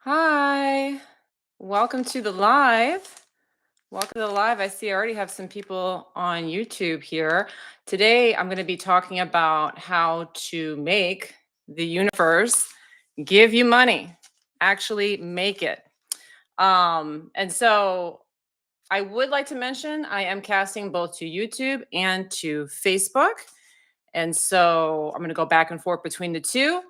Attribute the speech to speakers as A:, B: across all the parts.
A: Hi, welcome to the live. Welcome to the live. I see I already have some people on YouTube here. Today, I'm going to be talking about how to make the universe give you money, actually make it. And so I would like to mention I am casting both to YouTube and to Facebook. And so I'm going to go back and forth between the two.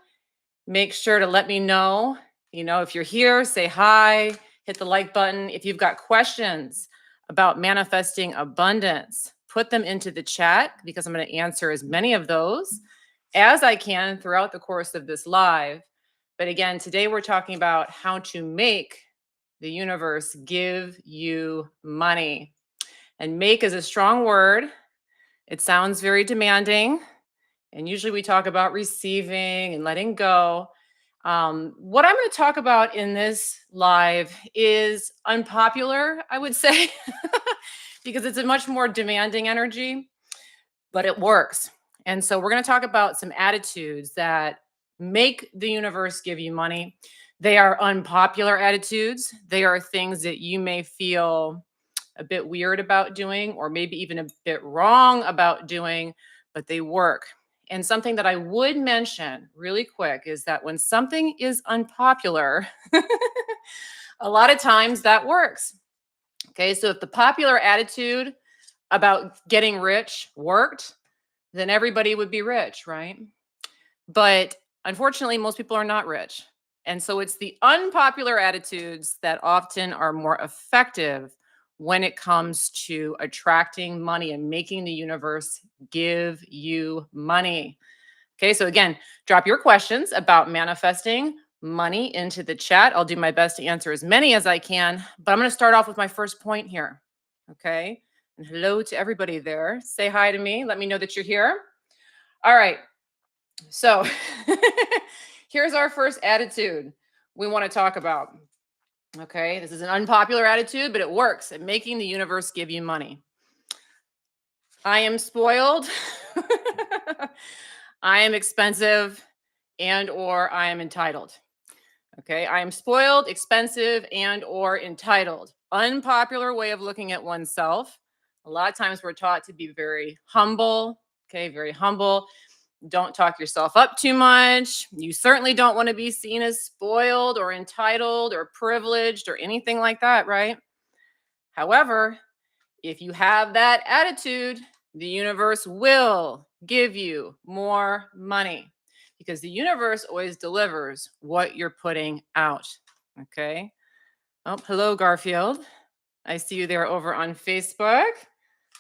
A: Make sure to let me know, if you're here, say hi, hit the like button. If you've got questions about manifesting abundance, put them into the chat because I'm going to answer as many of those as I can throughout the course of this live. But again, today we're talking about how to make the universe give you money. And make is a strong word. It sounds very demanding. And usually we talk about receiving and letting go. What I'm going to talk about in this live is unpopular, I would say, because it's a much more demanding energy, but it works. And so we're going to talk about some attitudes that make the universe give you money. They are unpopular attitudes. They are things that you may feel a bit weird about doing, or maybe even a bit wrong about doing, but they work. And something that I would mention really quick is that when something is unpopular, a lot of times that works. Okay, so if the popular attitude about getting rich worked, then everybody would be rich, right? But unfortunately, most people are not rich. And so it's the unpopular attitudes that often are more effective when it comes to attracting money and making the universe give you money. Okay, so again, drop your questions about manifesting money into the chat. I'll do my best to answer as many as I can, but I'm going to start off with my first point here. Okay, and hello to everybody there. Say hi to me. Let me know that you're here. All right, so here's our first attitude we want to talk about. Okay, this is an unpopular attitude, but it works at making the universe give you money. I am spoiled. I am expensive and or I am entitled. Okay, I am spoiled, expensive and or entitled. Unpopular way of looking at oneself. A lot of times we're taught to be very humble, okay, very humble. Don't talk yourself up too much. You certainly don't want to be seen as spoiled or entitled or privileged or anything like that, right? However, if you have that attitude, the universe will give you more money because the universe always delivers what you're putting out. Okay. Oh, hello, Garfield. I see you there over on Facebook.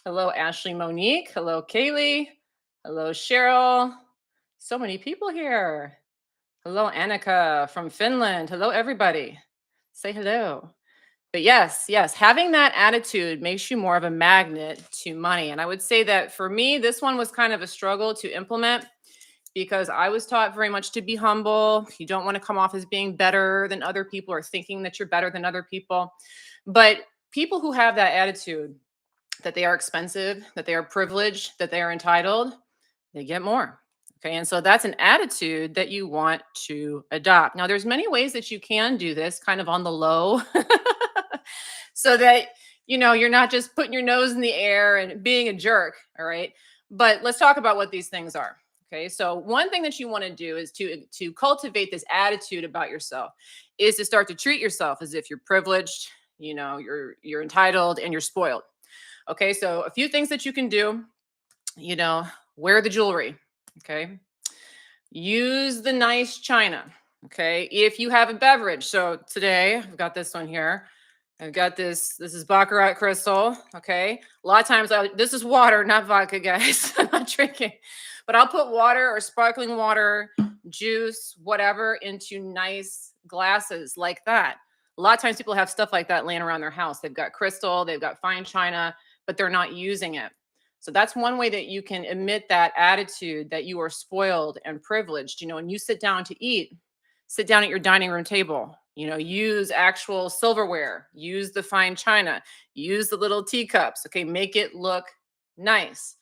A: Hello, Ashley Monique. Hello, Kaylee. Hello, Cheryl. So many people here. Hello, Annika from Finland. Hello, everybody. Say hello. But yes, having that attitude makes you more of a magnet to money. And I would say that for me, this one was kind of a struggle to implement because I was taught very much to be humble. You don't want to come off as being better than other people or thinking that you're better than other people. But people who have that attitude that they are expensive, that they are privileged, that they are entitled, they get more. Okay. And so that's an attitude that you want to adopt. Now, there's many ways that you can do this kind of on the low so that you're not just putting your nose in the air and being a jerk. All right. But let's talk about what these things are. Okay. So one thing that you want to do is to cultivate this attitude about yourself is to start to treat yourself as if you're privileged, you're entitled and you're spoiled. Okay. So a few things that you can do, you know, wear the jewelry. Okay. Use the nice china. Okay. If you have a beverage. So today I've got this one here. I've got this is Baccarat crystal. Okay. A lot of times this is water, not vodka, guys. I'm not drinking, but I'll put water or sparkling water, juice, whatever into nice glasses like that. A lot of times people have stuff like that laying around their house. They've got crystal, they've got fine china, but they're not using it. So that's one way that you can emit that attitude that you are spoiled and privileged. When you sit down to eat, sit down at your dining room table, use actual silverware, use the fine china, use the little teacups. Okay, make it look nice.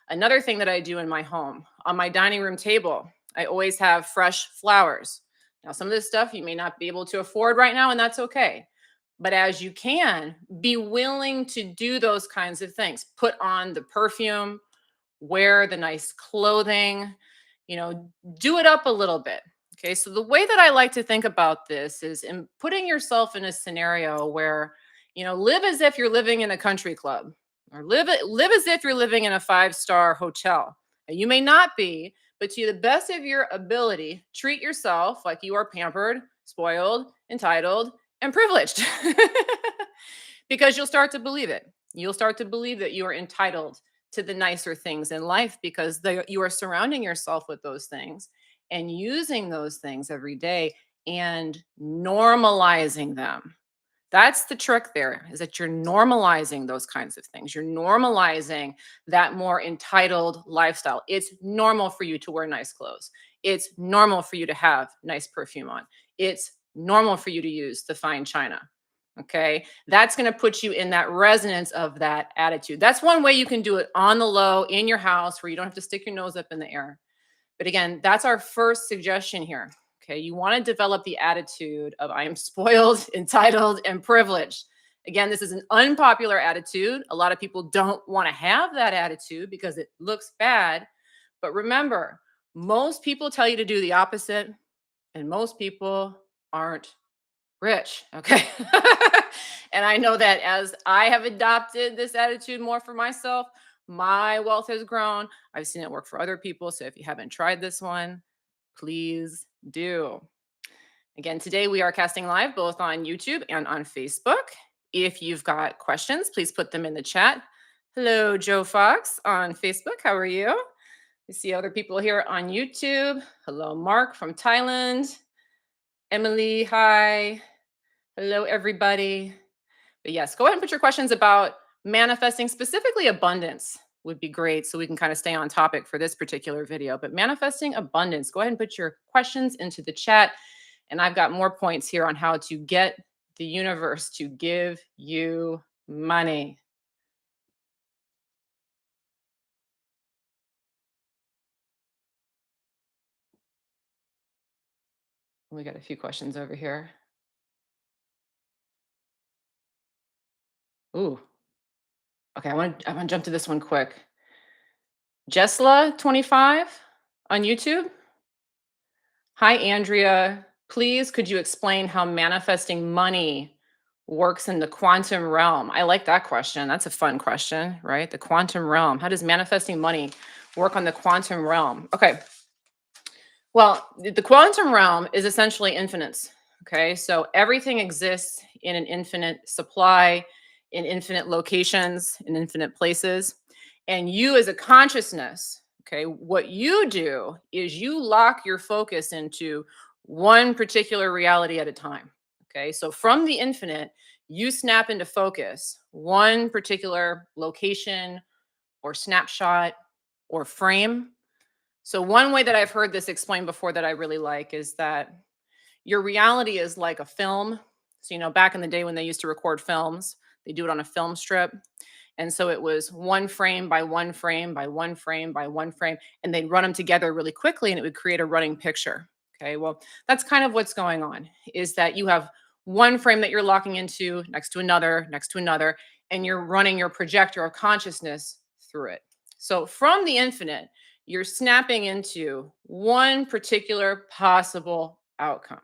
A: Another thing that I do in my home, on my dining room table, I always have fresh flowers. Now, some of this stuff you may not be able to afford right now, and that's okay. But as you can, be willing to do those kinds of things. Put on the perfume, wear the nice clothing, you know, do it up a little bit. Okay. So the way that I like to think about this is in putting yourself in a scenario where, live as if you're living in a country club or live as if you're living in a five-star hotel. And you may not be, but to the best of your ability, treat yourself like you are pampered, spoiled, entitled, and privileged. Because you'll start to believe it. You'll start to believe that you are entitled to the nicer things in life because you are surrounding yourself with those things and using those things every day and normalizing them. That's the trick there, is that you're normalizing those kinds of things. You're normalizing that more entitled lifestyle. It's normal for you to wear nice clothes. It's normal for you to have nice perfume on. It's normal for you to use the fine china. Okay. That's going to put you in that resonance of that attitude. That's one way you can do it on the low in your house where you don't have to stick your nose up in the air. But again, that's our first suggestion here. Okay. You want to develop the attitude of I am spoiled, entitled, and privileged. Again, this is an unpopular attitude. A lot of people don't want to have that attitude because it looks bad. But remember, most people tell you to do the opposite, and most people aren't rich. Okay. And I know that as I have adopted this attitude more for myself, my wealth has grown. I've seen it work for other people. So if you haven't tried this one, please do. Again, today we are casting live both on YouTube and on Facebook. If you've got questions, please put them in the chat. Hello, Joe Fox on Facebook. How are you? We see other people here on YouTube. Hello, Mark from Thailand. Emily, hi. Hello, everybody. But yes, go ahead and put your questions about manifesting, specifically abundance would be great so we can kind of stay on topic for this particular video. But manifesting abundance, go ahead and put your questions into the chat. And I've got more points here on how to get the universe to give you money. We got a few questions over here. Ooh, okay. I want to jump to this one quick. Jesla 25 on YouTube. Hi, Andrea. Please, could you explain how manifesting money works in the quantum realm? I like that question. That's a fun question, right? The quantum realm. How does manifesting money work on the quantum realm? Okay. Well, the quantum realm is essentially infinite. Okay. So everything exists in an infinite supply, in infinite locations, in infinite places. And you, as a consciousness, okay, what you do is you lock your focus into one particular reality at a time. Okay. So from the infinite, you snap into focus one particular location or snapshot or frame. So one way that I've heard this explained before that I really like is that your reality is like a film. So, back in the day when they used to record films, they do it on a film strip. And so it was one frame by one frame by one frame by one frame, and they'd run them together really quickly and it would create a running picture. Okay. Well, that's kind of what's going on, is that you have one frame that you're locking into next to another, and you're running your projector of consciousness through it. So from the infinite, you're snapping into one particular possible outcome.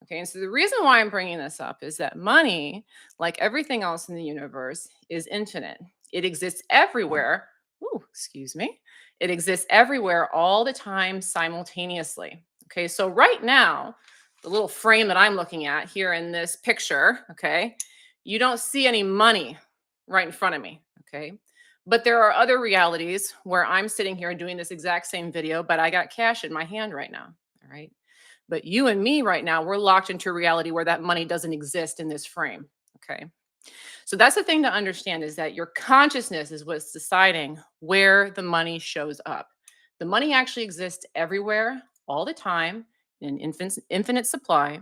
A: Okay. And so the reason why I'm bringing this up is that money, like everything else in the universe, is infinite. It exists everywhere. Ooh, excuse me. It exists everywhere all the time simultaneously. Okay. So right now, the little frame that I'm looking at here in this picture, okay, you don't see any money right in front of me. Okay. But there are other realities where I'm sitting here doing this exact same video, but I got cash in my hand right now. All right. But you and me right now, we're locked into a reality where that money doesn't exist in this frame. Okay. So that's the thing to understand, is that your consciousness is what's deciding where the money shows up. The money actually exists everywhere, all the time, in infinite supply.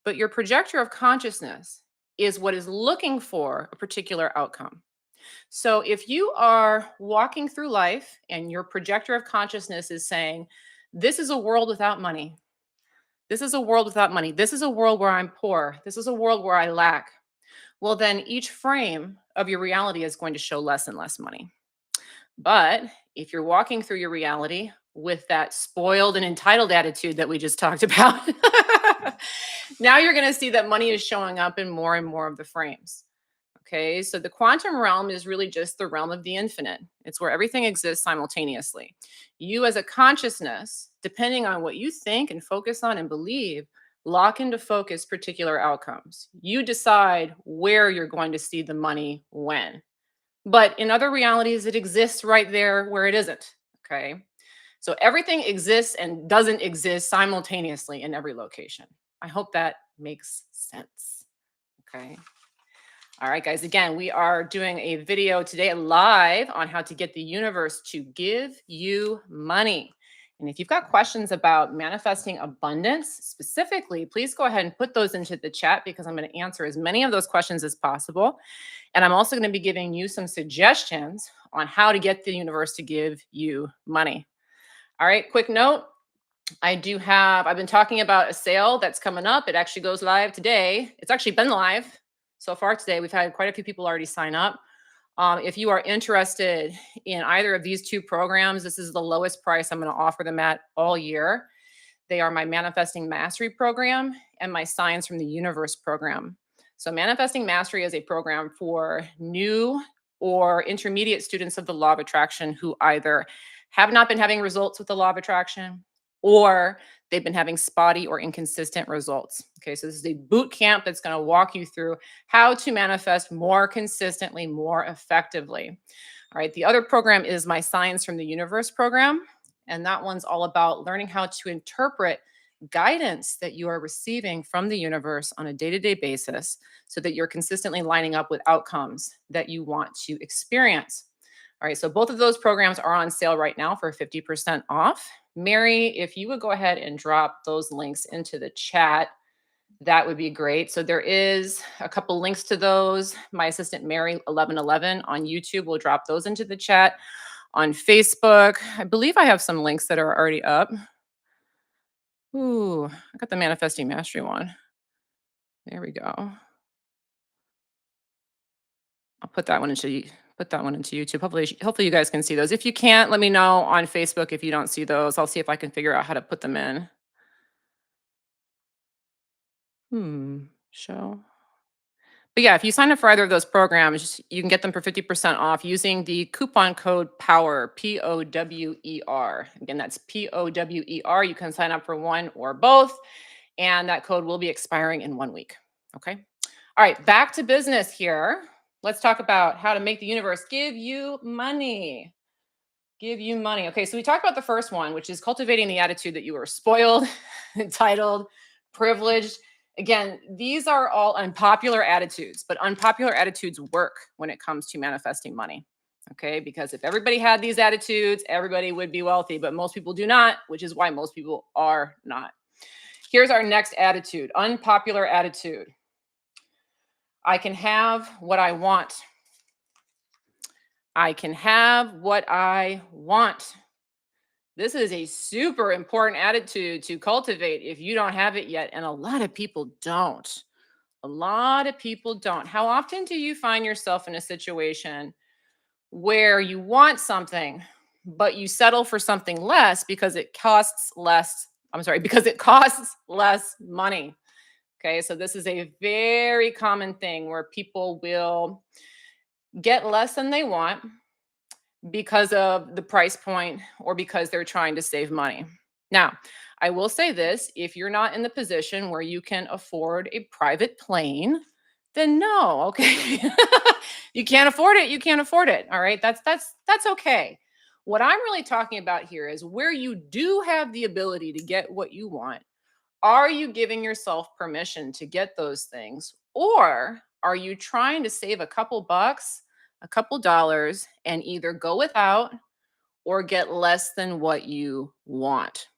A: But your projector of consciousness is what is looking for a particular outcome. So if you are walking through life and your projector of consciousness is saying, this is a world without money, This is a world without money. This is a world where I'm poor. This is a world where I lack. Well, then each frame of your reality is going to show less and less money. But if you're walking through your reality with that spoiled and entitled attitude that we just talked about, now you're going to see that money is showing up in more and more of the frames. Okay, so the quantum realm is really just the realm of the infinite. It's where everything exists simultaneously. You, as a consciousness, depending on what you think and focus on and believe, lock into focus particular outcomes. You decide where you're going to see the money when. But in other realities, it exists right there where it isn't. Okay, so everything exists and doesn't exist simultaneously in every location. I hope that makes sense. Okay. All right, guys. Again, we are doing a video today live on how to get the universe to give you money. And if you've got questions about manifesting abundance specifically, please go ahead and put those into the chat because I'm going to answer as many of those questions as possible. And I'm also going to be giving you some suggestions on how to get the universe to give you money. All right, quick note. I've been talking about a sale that's coming up. It actually goes live today. It's actually been live so far today. We've had quite a few people already sign up. If you are interested in either of these two programs, this is the lowest price I'm going to offer them at all year. They are my Manifesting Mastery program and my Signs from the Universe program. So, Manifesting Mastery is a program for new or intermediate students of the law of attraction who either have not been having results with the law of attraction or they've been having spotty or inconsistent results. Okay, so this is a boot camp that's going to walk you through how to manifest more consistently, more effectively. All right, the other program is my Signs from the Universe program. And that one's all about learning how to interpret guidance that you are receiving from the universe on a day to day basis so that you're consistently lining up with outcomes that you want to experience. All right, so both of those programs are on sale right now for 50% off. Mary, if you would go ahead and drop those links into the chat, that would be great. So there is a couple links to those. My assistant Mary 1111 on YouTube will drop those into the chat. On Facebook, I believe I have some links that are already up. Ooh, I got the Manifesting Mastery one. There we go. I'll put that one into YouTube. Hopefully you guys can see those. If you can't, let me know on Facebook if you don't see those. I'll see if I can figure out how to put them in. Show. But yeah, if you sign up for either of those programs, you can get them for 50% off using the coupon code POWER, POWER. Again, that's POWER. You can sign up for one or both, and that code will be expiring in 1 week. Okay. All right, back to business here. Let's talk about how to make the universe give you money. Give you money. Okay, so we talked about the first one, which is cultivating the attitude that you are spoiled, entitled, privileged. Again, these are all unpopular attitudes, but unpopular attitudes work when it comes to manifesting money. Okay, because if everybody had these attitudes, everybody would be wealthy, but most people do not, which is why most people are not. Here's our next attitude, unpopular attitude. I can have what I want. I can have what I want. This is a super important attitude to cultivate if you don't have it yet. And a lot of people don't. A lot of people don't. How often do you find yourself in a situation where you want something, but you settle for something less because it costs less? Because it costs less money. Okay, so this is a very common thing where people will get less than they want because of the price point or because they're trying to save money. Now, I will say this, if you're not in the position where you can afford a private plane, then no, okay. You can't afford it, you can't afford it. All right? That's okay. What I'm really talking about here is where you do have the ability to get what you want. Are you giving yourself permission to get those things? Or are you trying to save a couple bucks, a couple dollars, and either go without or get less than what you want?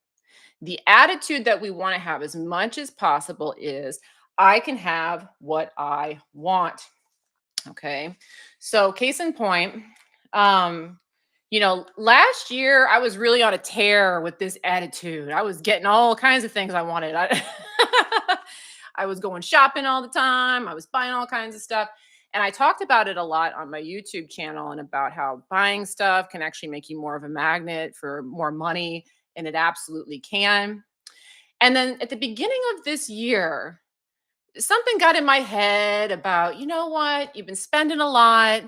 A: The attitude that we want to have as much as possible is I can have what I want. Okay. So, case in point, um, Last year I was really on a tear with this attitude. I was getting all kinds of things I wanted. I was going shopping all the time. I was buying all kinds of stuff. And I talked about it a lot on my YouTube channel and about how buying stuff can actually make you more of a magnet for more money. And it absolutely can. And then at the beginning of this year, something got in my head about, you know what, you've been spending a lot.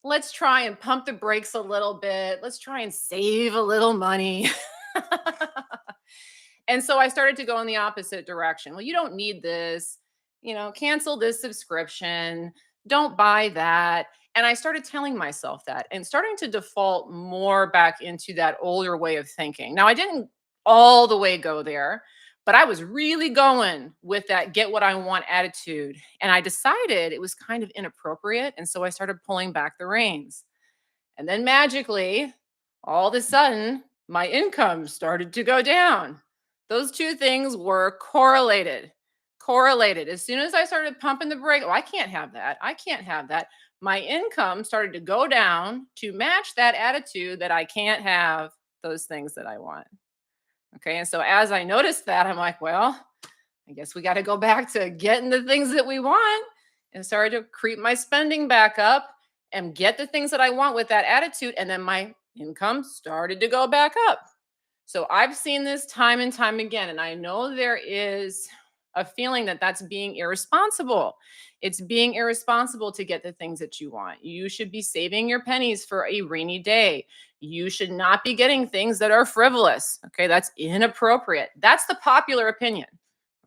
A: Let's try and pump the brakes a little bit. Let's try and save a little money. And so I started to go in the opposite direction. Well, you don't need this, cancel this subscription, don't buy that. And I started telling myself that and starting to default more back into that older way of thinking. Now, I didn't all the way go there, but I was really going with that get what I want attitude. And I decided it was kind of inappropriate. And so I started pulling back the reins. And then magically, all of a sudden, my income started to go down. Those two things were correlated. Correlated. As soon as I started pumping the brake, oh, I can't have that. I can't have that. My income started to go down to match that attitude that I can't have those things that I want. Okay. And so as I noticed that, I'm like, well, I guess we got to go back to getting the things that we want and started to creep my spending back up and get the things that I want with that attitude. And then my income started to go back up. So I've seen this time and time again. And I know there is a feeling that that's being irresponsible. It's being irresponsible to get the things that you want. You should be saving your pennies for a rainy day. You should not be getting things that are frivolous. Okay. That's inappropriate. That's the popular opinion.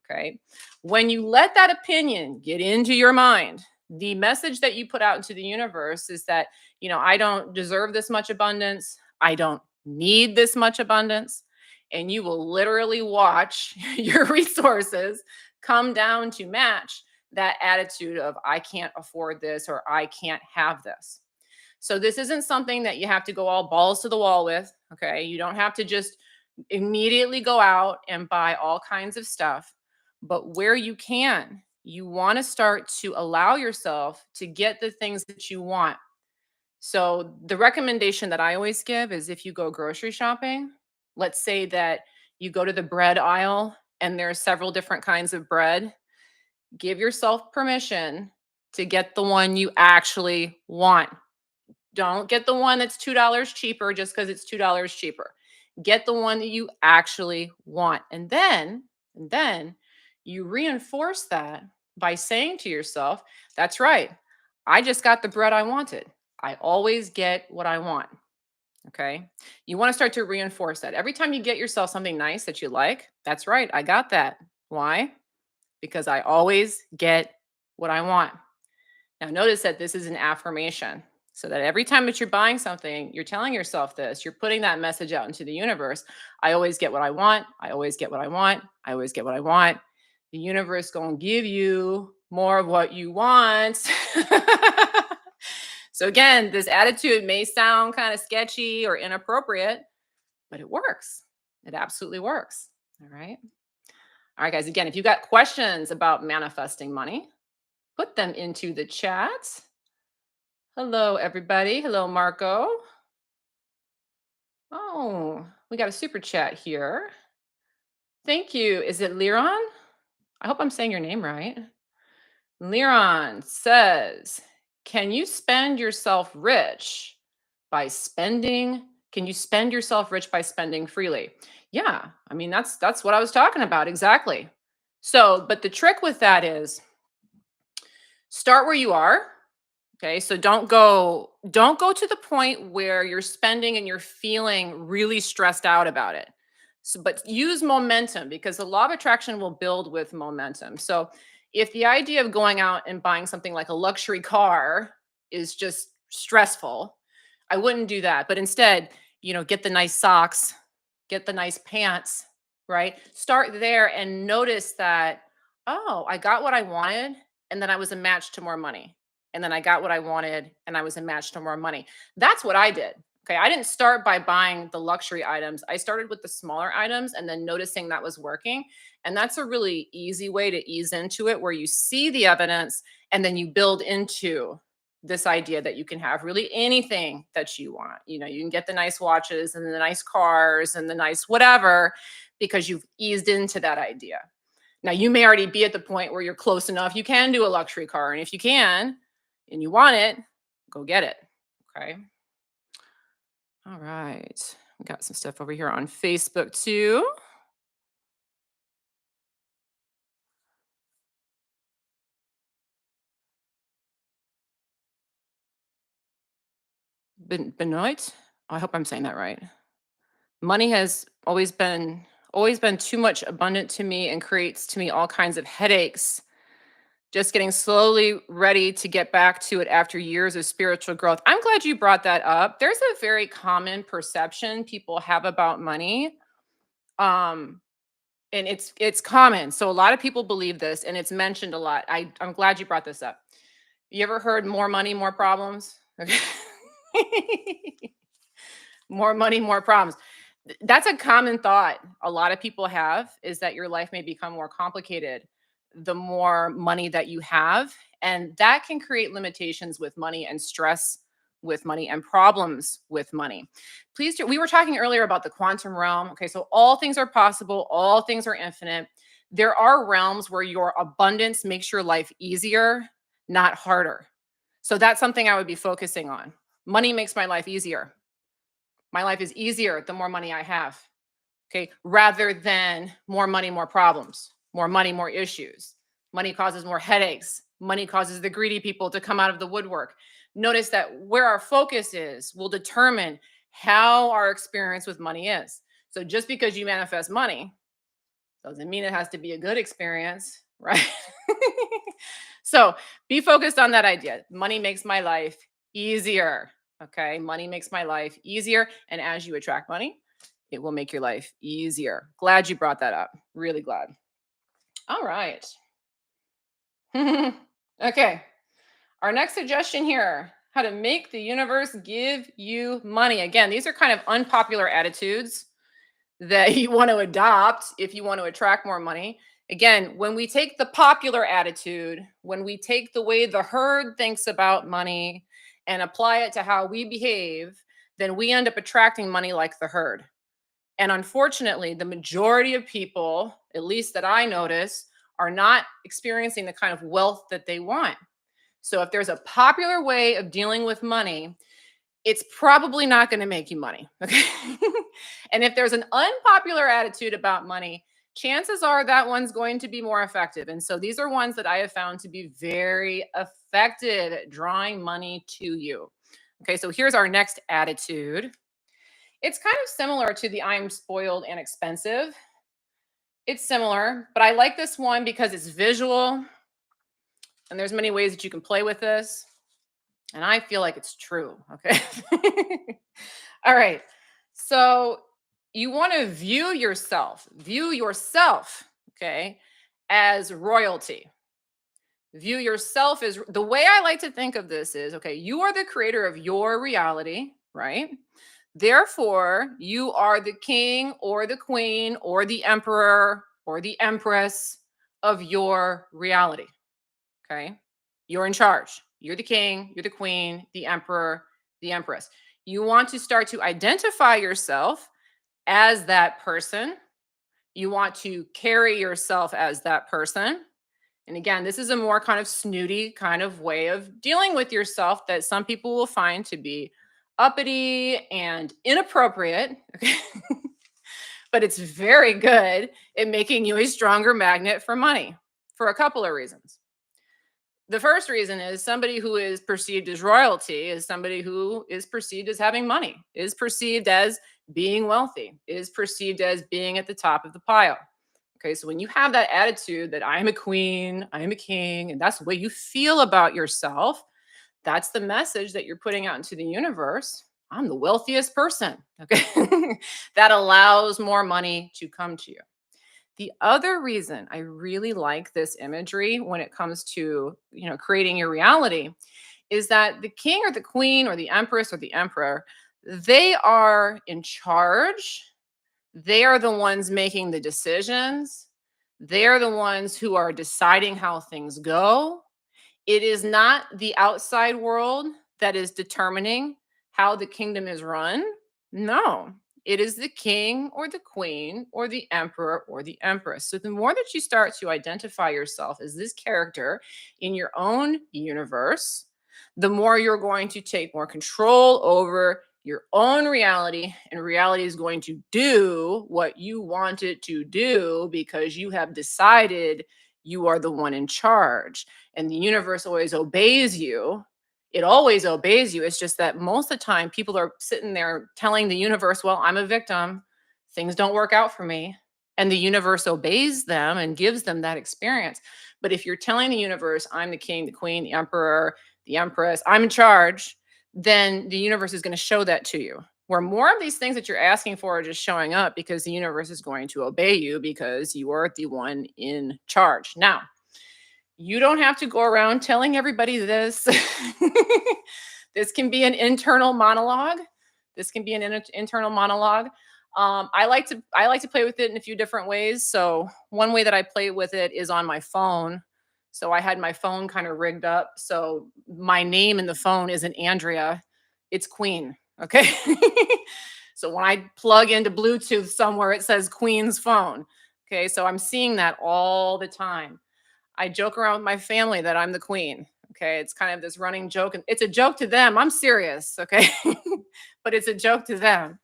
A: Okay. When you let that opinion get into your mind, the message that you put out into the universe is that, I don't deserve this much abundance. I don't need this much abundance. And you will literally watch your resources come down to match that attitude of, I can't afford this or I can't have this. So this isn't something that you have to go all balls to the wall with. Okay. You don't have to just immediately go out and buy all kinds of stuff. But where you can, you want to start to allow yourself to get the things that you want. So the recommendation that I always give is if you go grocery shopping, let's say that you go to the bread aisle and there are several different kinds of bread, give yourself permission to get the one you actually want. Don't get the one that's $2 cheaper just because it's $2 cheaper. Get the one that you actually want. And then you reinforce that by saying to yourself, that's right. I just got the bread I wanted. I always get what I want. Okay. You want to start to reinforce that. Every time you get yourself something nice that you like, that's right. I got that. Why? Because I always get what I want. Now, notice that this is an affirmation. So that every time that you're buying something, you're telling yourself this, you're putting that message out into the universe. I always get what I want. I always get what I want. I always get what I want. The universe going to give you more of what you want. So again, this attitude may sound kind of sketchy or inappropriate, but it works. It absolutely works. All right. All right, guys. Again, if you've got questions about manifesting money, put them into the chat. Hello, everybody. Hello, Marco. Oh, we got a super chat here. Thank you. Is it Liron? I hope I'm saying your name right. Liron says, can you spend yourself rich by spending? Can you spend yourself rich by spending freely? Yeah, I mean that's what I was talking about exactly. So, but the trick with that is start where you are. Okay, so don't go to the point where you're spending and you're feeling really stressed out about it. So, but use momentum because the law of attraction will build with momentum. So, if the idea of going out and buying something like a luxury car is just stressful, I wouldn't do that. But instead, get the nice socks, get the nice pants, right? Start there and notice that, oh, I got what I wanted, and then I was a match to more money, and then I got what I wanted and I was a match to more money. That's what I did. Okay. I didn't start by buying the luxury items. I started with the smaller items and then noticing that was working. And that's a really easy way to ease into it where you see the evidence and then you build into this idea that you can have really anything that you want. You can get the nice watches and the nice cars and the nice whatever because you've eased into that idea. Now, you may already be at the point where you're close enough. You can do a luxury car. And if you can and you want it, go get it. Okay. All right. We got some stuff over here on Facebook too. Benoit. I hope I'm saying that right. Money has always been too much abundant to me and creates to me all kinds of headaches. Just getting slowly ready to get back to it after years of spiritual growth. I'm glad you brought that up. There's a very common perception people have about money. Um, and it's common. So a lot of people believe this and it's mentioned a lot. I'm glad you brought this up. You ever heard more money, more problems? Okay. More money, more problems. That's a common thought a lot of people have, is that your life may become more complicated the more money that you have. And that can create limitations with money and stress with money and problems with money. Please do. We were talking earlier about the quantum realm. Okay. So all things are possible, all things are infinite. There are realms where your abundance makes your life easier, not harder. So that's something I would be focusing on. Money makes my life easier. My life is easier the more money I have. Okay. Rather than more money, more problems, more money, more issues. Money causes more headaches. Money causes the greedy people to come out of the woodwork. Notice that where our focus is will determine how our experience with money is. So just because you manifest money doesn't mean it has to be a good experience, right? So be focused on that idea. Money makes my life easier. Okay. Money makes my life easier. And as you attract money, it will make your life easier. Glad you brought that up. Really glad. All right. Okay. Our next suggestion here: how to make the universe give you money. Again, these are kind of unpopular attitudes that you want to adopt if you want to attract more money. Again, when we take the popular attitude, when we take the way the herd thinks about money and apply it to how we behave, then we end up attracting money like the herd. And unfortunately, the majority of people, at least that I notice, are not experiencing the kind of wealth that they want. So if there's a popular way of dealing with money, it's probably not going to make you money. Okay. And if there's an unpopular attitude about money, chances are that one's going to be more effective. And so these are ones that I have found to be very effective at drawing money to you. Okay. So here's our next attitude. It's kind of similar to the I'm spoiled and expensive. It's similar, but I like this one because it's visual and there's many ways that you can play with this. And I feel like it's true. Okay. All right. So you want to view yourself, okay, as royalty. View yourself as the way I like to think of this is, okay, you are the creator of your reality, right? Therefore, you are the king or the queen or the emperor or the empress of your reality. Okay. You're in charge. You're the king, you're the queen, the emperor, the empress. You want to start to identify yourself as that person. You want to carry yourself as that person. And again, this is a more kind of snooty kind of way of dealing with yourself that some people will find to be uppity and inappropriate. Okay. But it's very good at making you a stronger magnet for money for a couple of reasons. The first reason is somebody who is perceived as royalty is somebody who is perceived as having money, is perceived as being wealthy, is perceived as being at the top of the pile. Okay, so when you have that attitude that I'm a queen, I'm a king, and that's the way you feel about yourself, that's the message that you're putting out into the universe. I'm the wealthiest person. Okay, that allows more money to come to you. The other reason I really like this imagery when it comes to, creating your reality is that the king or the queen or the empress or the emperor, they are in charge. They are the ones making the decisions. They're the ones who are deciding how things go. It is not the outside world that is determining how the kingdom is run. No, it is the king or the queen or the emperor or the empress. So the more that you start to identify yourself as this character in your own universe, the more you're going to take more control over your own reality, and reality is going to do what you want it to do because you have decided you are the one in charge, and the universe always obeys you. It always obeys you. It's just that most of the time people are sitting there telling the universe, well, I'm a victim. Things don't work out for me. And the universe obeys them and gives them that experience. But if you're telling the universe, I'm the king, the queen, the emperor, the empress, I'm in charge, then the universe is going to show that to you. Where more of these things that you're asking for are just showing up because the universe is going to obey you because you are the one in charge. Now, you don't have to go around telling everybody this. This can be an internal monologue. This can be an internal monologue. I like to play with it in a few different ways. So one way that I play with it is on my phone. So I had my phone kind of rigged up. So my name in the phone isn't Andrea, it's Queen. Okay. So when I plug into Bluetooth somewhere, it says Queen's phone. Okay. So I'm seeing that all the time. I joke around with my family that I'm the queen. Okay. It's kind of this running joke. And it's a joke to them. I'm serious. Okay. But it's a joke to them.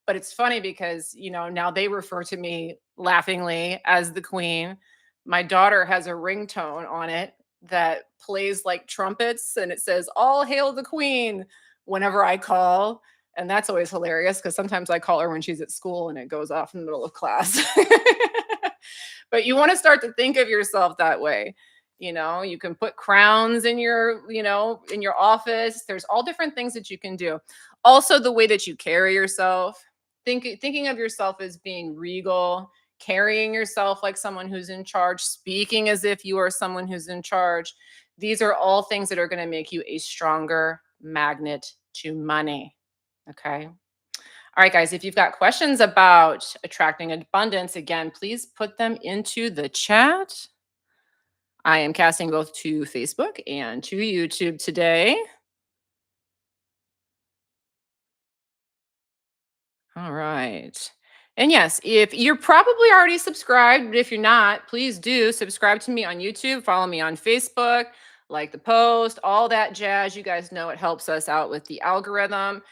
A: But it's funny because, now they refer to me laughingly as the queen. My daughter has a ringtone on it that plays like trumpets and it says, All hail the queen whenever I call. And that's always hilarious because sometimes I call her when she's at school and it goes off in the middle of class. But you want to start to think of yourself that way. You can put crowns in your office. There's all different things that you can do. Also, the way that you carry yourself, thinking of yourself as being regal, carrying yourself like someone who's in charge, speaking as if you are someone who's in charge. These are all things that are going to make you a stronger magnet to money. Okay. All right, guys, if you've got questions about attracting abundance, again, please put them into the chat. I am casting both to Facebook and to YouTube today. All right. And yes, if you're probably already subscribed, but if you're not, please do subscribe to me on YouTube, follow me on Facebook, like the post, all that jazz. You guys know it helps us out with the algorithm.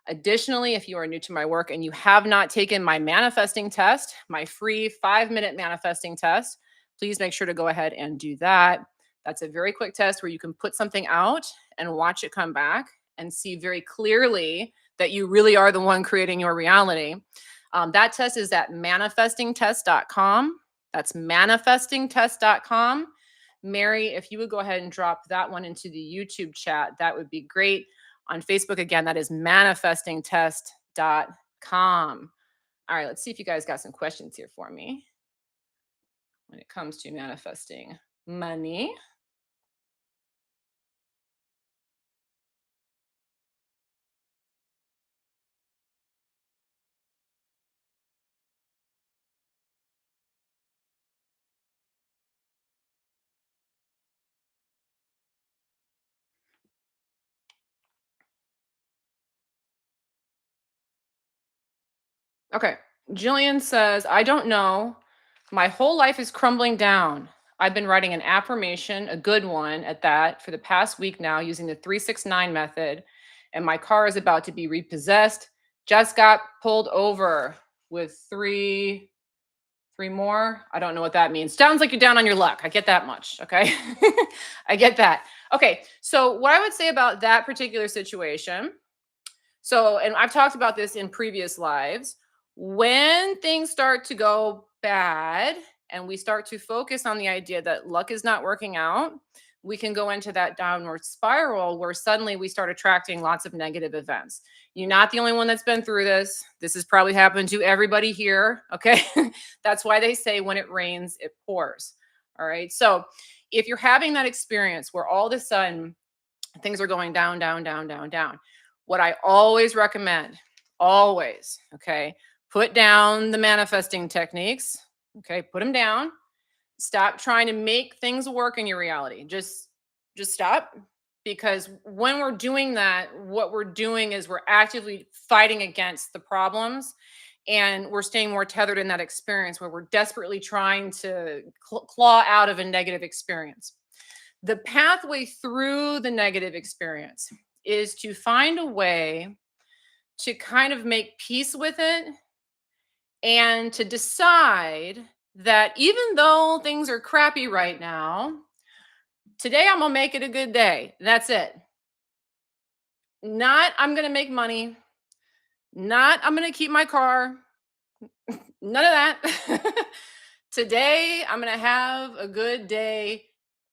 A: Additionally, if you are new to my work and you have not taken my manifesting test, my free 5-minute manifesting test, please make sure to go ahead and do that. That's a very quick test where you can put something out and watch it come back and see very clearly that you really are the one creating your reality. That test is at manifestingtest.com. That's manifestingtest.com. Mary, if you would go ahead and drop that one into the YouTube chat, that would be great. On Facebook, again, that is manifestingtest.com. All right, let's see if you guys got some questions here for me when it comes to manifesting money. Okay. Jillian says, I don't know. My whole life is crumbling down. I've been writing an affirmation, a good one at that, for the past week now using the 369 method. And my car is about to be repossessed. Just got pulled over with three more. I don't know what that means. Sounds like you're down on your luck. I get that much. Okay. I get that. Okay. So, what I would say about that particular situation, so, and I've talked about this in previous lives. When things start to go bad and we start to focus on the idea that luck is not working out, we can go into that downward spiral where suddenly we start attracting lots of negative events. You're not the only one that's been through this. This has probably happened to everybody here. Okay. That's why they say when it rains, it pours. All right. So, if you're having that experience where all of a sudden things are going down, down, down, down, down. What I always recommend, always, okay, put down the manifesting techniques, okay, put them down. Stop trying to make things work in your reality. Just Just stop. Because when we're doing that, what we're doing is we're actively fighting against the problems, and we're staying more tethered in that experience where we're desperately trying to claw out of a negative experience. The pathway through the negative experience is to find a way to kind of make peace with it and to decide that even though things are crappy right now, today I'm gonna make it a good day. That's it. Not I'm gonna make money. Not I'm gonna keep my car. None of that. Today I'm gonna have a good day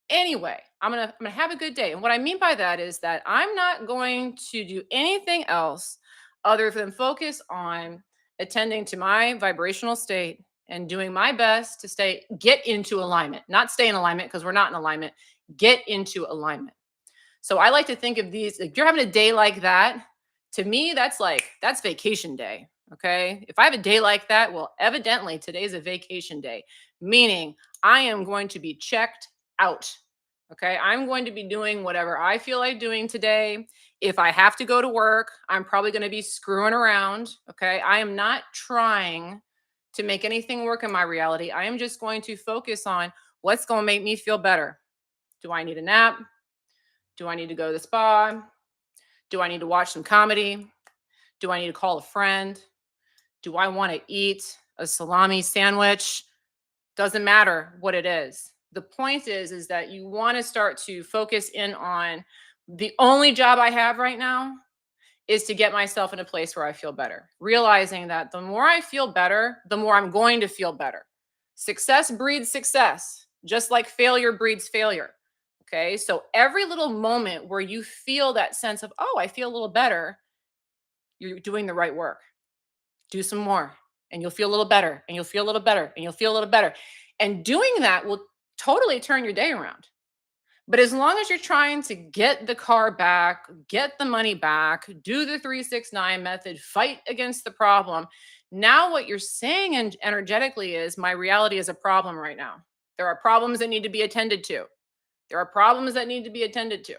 A: anyway. I'm gonna have a good day. And what I mean by that is that I'm not going to do anything else other than focus on attending to my vibrational state and doing my best to get into alignment, not stay in alignment because we're not in alignment, get into alignment. So I like to think of these, if you're having a day like that, to me, that's vacation day. Okay. If I have a day like that, well, evidently today's a vacation day, meaning I am going to be checked out. Okay. I'm going to be doing whatever I feel like doing today. If I have to go to work, I'm probably going to be screwing around. Okay. I am not trying to make anything work in my reality. I am just going to focus on what's going to make me feel better. Do I need a nap? Do I need to go to the spa? Do I need to watch some comedy? Do I need to call a friend? Do I want to eat a salami sandwich? Doesn't matter what it is. The point is that you want to start to focus in on the only job I have right now is to get myself in a place where I feel better. Realizing that the more I feel better, the more I'm going to feel better. Success breeds success, just like failure breeds failure. Okay. So every little moment where you feel that sense of, oh, I feel a little better, you're doing the right work. Do some more and you'll feel a little better and you'll feel a little better and you'll feel a little better. And doing that will totally turn your day around. But as long as you're trying to get the car back, get the money back, do the 369 method, fight against the problem, now what you're saying energetically is my reality is a problem right now. There are problems that need to be attended to. There are problems that need to be attended to.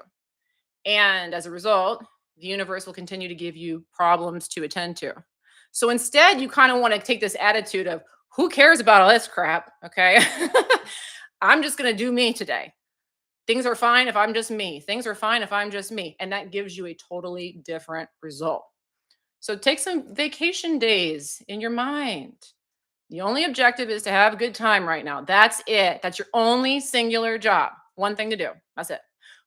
A: And as a result, the universe will continue to give you problems to attend to. So instead, you kind of want to take this attitude of, who cares about all this crap? Okay. I'm just going to do me today. Things are fine if I'm just me. Things are fine if I'm just me. And that gives you a totally different result. So take some vacation days in your mind. The only objective is to have a good time right now. That's it. That's your only singular job. One thing to do. That's it.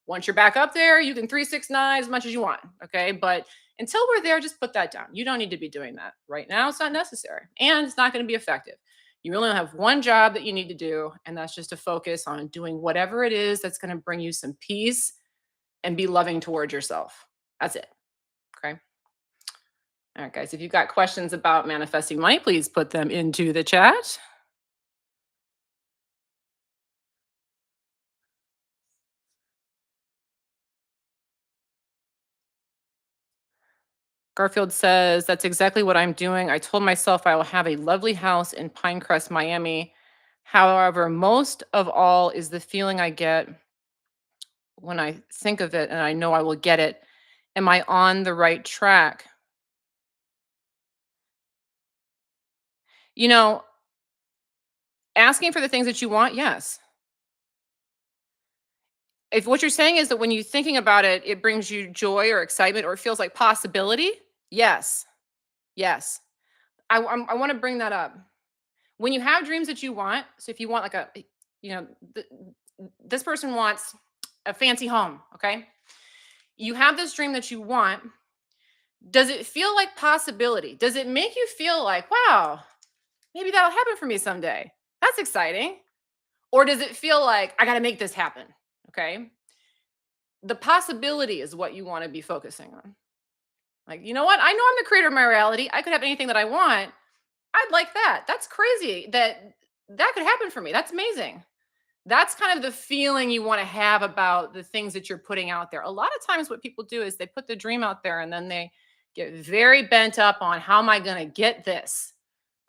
A: Once you're back up there, you can 369 as much as you want. Okay. But until we're there, just put that down. You don't need to be doing that right now. It's not necessary and it's not going to be effective. You really only have one job that you need to do, and that's just to focus on doing whatever it is that's going to bring you some peace and be loving towards yourself. That's it. Okay. All right, guys. If you've got questions about manifesting money, please put them into the chat. Garfield says, that's exactly what I'm doing. I told myself I will have a lovely house in Pinecrest, Miami. However, most of all is the feeling I get when I think of it and I know I will get it. Am I on the right track? You know, asking for the things that you want, yes. If what you're saying is that when you're thinking about it, it brings you joy or excitement or it feels like possibility, yes, yes. I want to bring that up. When you have dreams that you want, so if you want like you know, this person wants a fancy home, okay? You have this dream that you want. Does it feel like possibility? Does it make you feel like, wow, maybe that'll happen for me someday? That's exciting. Or does it feel like I got to make this happen? Okay. The possibility is what you want to be focusing on. Like, you know what? I know I'm the creator of my reality. I could have anything that I want. I'd like that. That's crazy that could happen for me. That's amazing. That's kind of the feeling you want to have about the things that you're putting out there. A lot of times, what people do is they put the dream out there and then they get very bent up on how am I going to get this?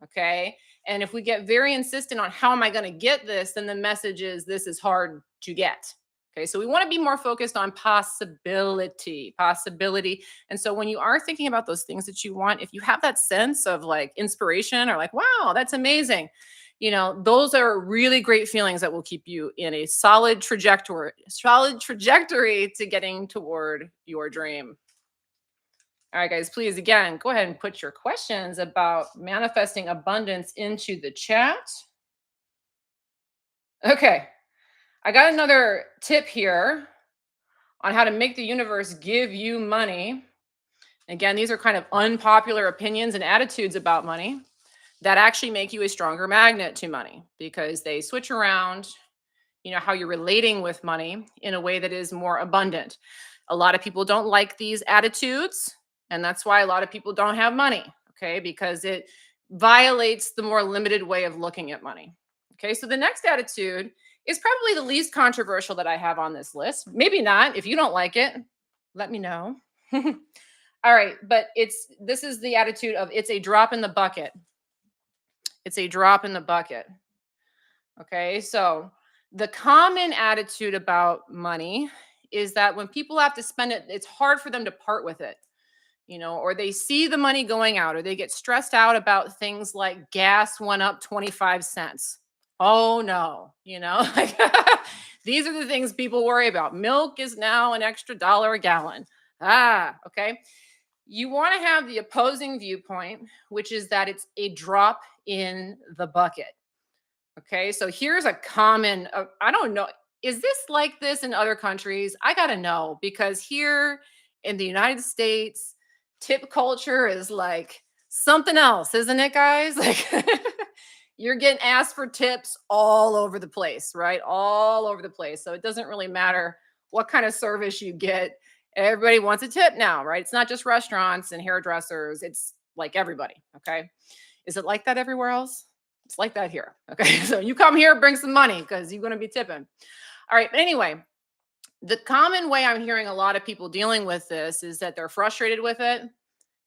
A: Okay. And if we get very insistent on how am I going to get this, then the message is this is hard to get. Okay, so we want to be more focused on possibility. And so when you are thinking about those things that you want, if you have that sense of like inspiration or like, wow, that's amazing, those are really great feelings that will keep you in a solid trajectory to getting toward your dream. All right, guys, please again go ahead and put your questions about manifesting abundance into the chat. Okay, I got another tip here on how to make the universe give you money. Again, these are kind of unpopular opinions and attitudes about money that actually make you a stronger magnet to money because they switch around, how you're relating with money in a way that is more abundant. A lot of people don't like these attitudes, and that's why a lot of people don't have money, okay? Because it violates the more limited way of looking at money. Okay, so the next attitude is probably the least controversial that I have on this list. Maybe not. If you don't like it, let me know. All right, but this is the attitude of it's a drop in the bucket. It's a drop in the bucket. Okay, so the common attitude about money is that when people have to spend it, it's hard for them to part with it, or they see the money going out, or they get stressed out about things like gas went up 25 cents. Oh no, like these are the things people worry about. Milk is now an extra dollar a gallon. Okay. You want to have the opposing viewpoint, which is that it's a drop in the bucket. Okay, so here's a common, I don't know, is this like this in other countries? I got to know because here in the United States, tip culture is like something else, isn't it, guys? Like you're getting asked for tips all over the place, right? All over the place. So it doesn't really matter what kind of service you get. Everybody wants a tip now, right? It's not just restaurants and hairdressers, it's like everybody. Okay. Is it like that everywhere else? It's like that here. Okay. So you come here, bring some money because you're going to be tipping. All right. But anyway, the common way I'm hearing a lot of people dealing with this is that they're frustrated with it.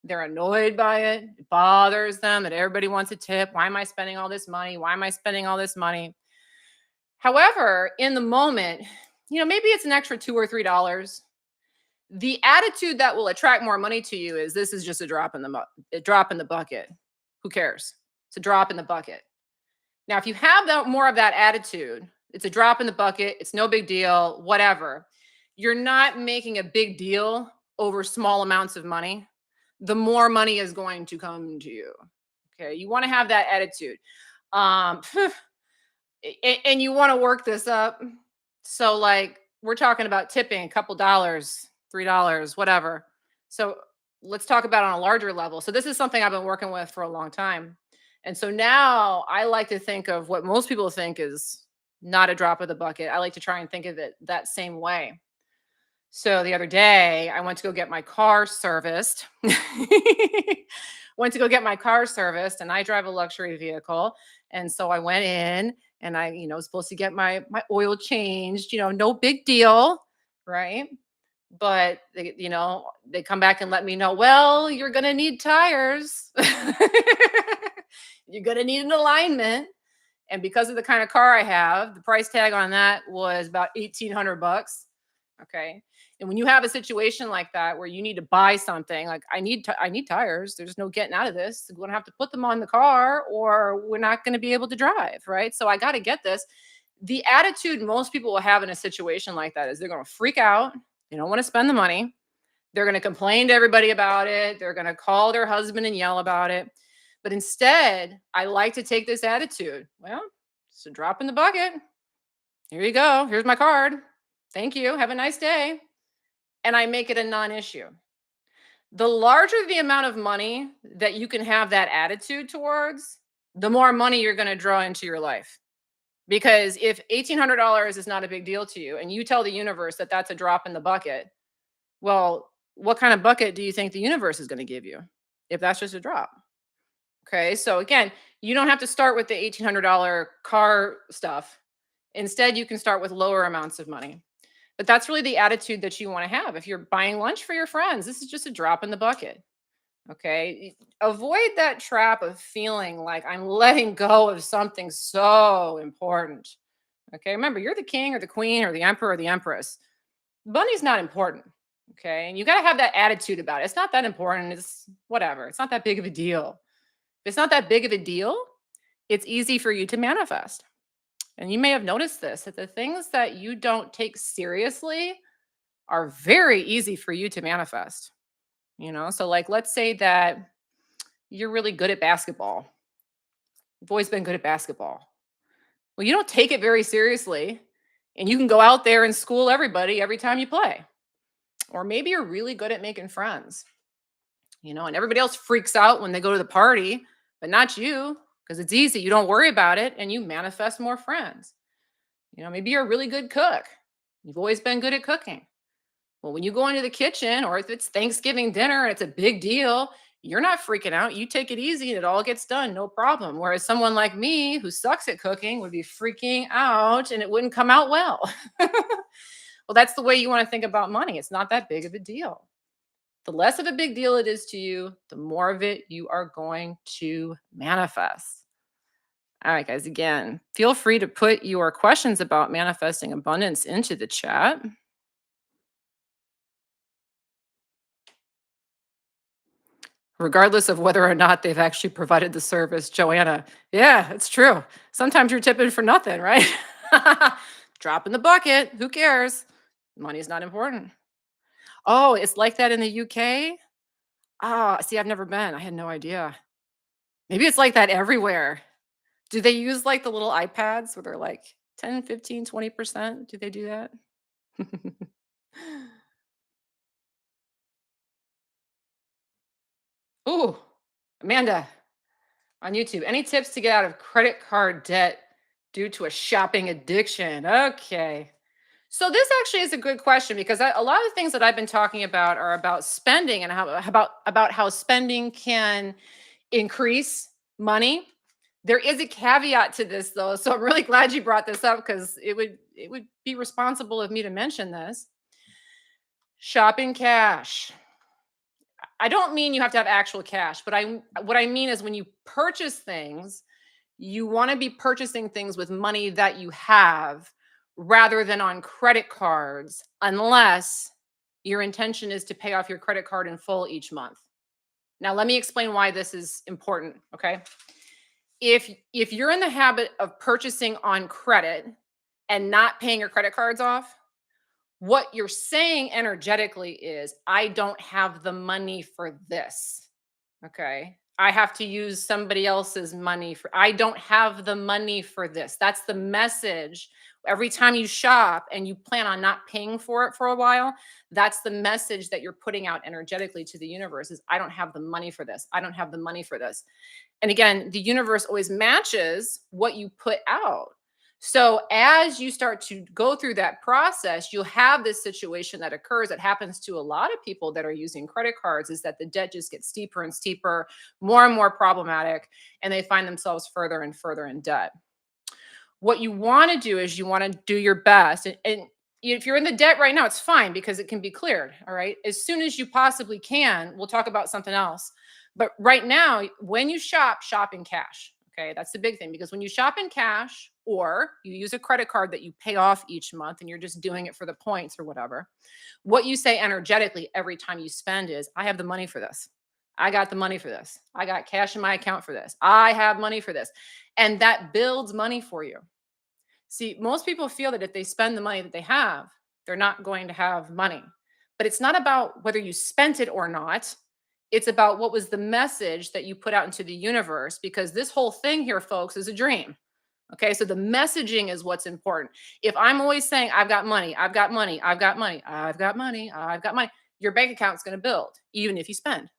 A: They're annoyed by it. It bothers them that everybody wants a tip. Why am I spending all this money? Why am I spending all this money? However, in the moment, maybe it's an extra $2 or $3. The attitude that will attract more money to you is this is just a drop in the bucket. Who cares? It's a drop in the bucket. Now, if you have more of that attitude, it's a drop in the bucket, it's no big deal, whatever. You're not making a big deal over small amounts of money. The more money is going to come to you. Okay, you want to have that attitude. And you want to work this up. So, like, we're talking about tipping a couple dollars, $3, whatever. So, let's talk about on a larger level. So, this is something I've been working with for a long time. And so now I like to think of what most people think is not a drop of the bucket. I like to try and think of it that same way. So the other day, I went to go get my car serviced. Went to go get my car serviced, and I drive a luxury vehicle. And so I went in and I, was supposed to get my oil changed, no big deal, right? But they come back and let me know, well, you're gonna need tires. You're gonna need an alignment. And because of the kind of car I have, the price tag on that was about 1,800 bucks. Okay. And when you have a situation like that where you need to buy something, like I need tires. There's no getting out of this. We're gonna have to put them on the car, or we're not going to be able to drive, right? So I got to get this. The attitude most people will have in a situation like that is they're going to freak out. They don't want to spend the money. They're going to complain to everybody about it. They're going to call their husband and yell about it. But instead, I like to take this attitude. Well, it's a drop in the bucket. Here you go. Here's my card. Thank you. Have a nice day. And I make it a non-issue. The larger the amount of money that you can have that attitude towards, the more money you're going to draw into your life. Because if $1,800 is not a big deal to you and you tell the universe that that's a drop in the bucket, well, what kind of bucket do you think the universe is going to give you if that's just a drop? Okay. So again, you don't have to start with the $1,800 car stuff. Instead, you can start with lower amounts of money. But that's really the attitude that you want to have. If you're buying lunch for your friends, this is just a drop in the bucket. Okay. Avoid that trap of feeling like I'm letting go of something so important. Okay. Remember, you're the king or the queen or the emperor or the empress. Money's not important. Okay. And you got to have that attitude about it. It's not that important. It's whatever. It's not that big of a deal. If it's not that big of a deal, it's easy for you to manifest. And you may have noticed this that the things that you don't take seriously are very easy for you to manifest. So like let's say that you're really good at basketball. You've always been good at basketball. Well, you don't take it very seriously and you can go out there and school everybody every time you play. Or maybe you're really good at making friends, and everybody else freaks out when they go to the party, but not you because it's easy. You don't worry about it and you manifest more friends. Maybe you're a really good cook. You've always been good at cooking. Well, when you go into the kitchen or if it's Thanksgiving dinner and it's a big deal, you're not freaking out. You take it easy and it all gets done, no problem. Whereas someone like me who sucks at cooking would be freaking out and it wouldn't come out well. Well, that's the way you want to think about money. It's not that big of a deal. The less of a big deal it is to you, the more of it you are going to manifest. All right, guys, again, feel free to put your questions about manifesting abundance into the chat. Regardless of whether or not they've actually provided the service. Joanna, yeah, it's true. Sometimes you're tipping for nothing, right? Drop in the bucket. Who cares? Money's not important. Oh, it's like that in the UK? Ah, see, I've never been. I had no idea. Maybe it's like that everywhere. Do they use like the little iPads where they're like 10, 15, 20%? Do they do that? Ooh, Amanda, on YouTube. Any tips to get out of credit card debt due to a shopping addiction? Okay. So this actually is a good question because a lot of the things that I've been talking about are about spending and about how spending can increase money. There is a caveat to this though, so I'm really glad you brought this up because it would be responsible of me to mention this. Shopping cash. I don't mean you have to have actual cash, but what I mean is when you purchase things, you want to be purchasing things with money that you have rather than on credit cards unless your intention is to pay off your credit card in full each month. Now, let me explain why this is important, okay? If you're in the habit of purchasing on credit and not paying your credit cards off, what you're saying energetically is, I don't have the money for this. Okay. I have to use somebody else's money I don't have the money for this. That's the message. Every time you shop and you plan on not paying for it for a while, that's the message that you're putting out energetically to the universe is, I don't have the money for this. I don't have the money for this. And again, the universe always matches what you put out. So as you start to go through that process, you'll have this situation that occurs that happens to a lot of people that are using credit cards is that the debt just gets steeper and steeper, more and more problematic, and they find themselves further and further in debt. What you want to do is you want to do your best. And if you're in the debt right now, it's fine because it can be cleared. All right. As soon as you possibly can, we'll talk about something else. But right now, when you shop in cash. Okay. That's the big thing because when you shop in cash or you use a credit card that you pay off each month and you're just doing it for the points or whatever, what you say energetically every time you spend is, I have the money for this. I got the money for this. I got cash in my account for this. I have money for this. And that builds money for you. See, most people feel that if they spend the money that they have, they're not going to have money. But it's not about whether you spent it or not. It's about what was the message that you put out into the universe because this whole thing here, folks, is a dream. Okay, so the messaging is what's important. If I'm always saying, I've got money, I've got money, I've got money, I've got money, I've got money, your bank account's going to build, even if you spend.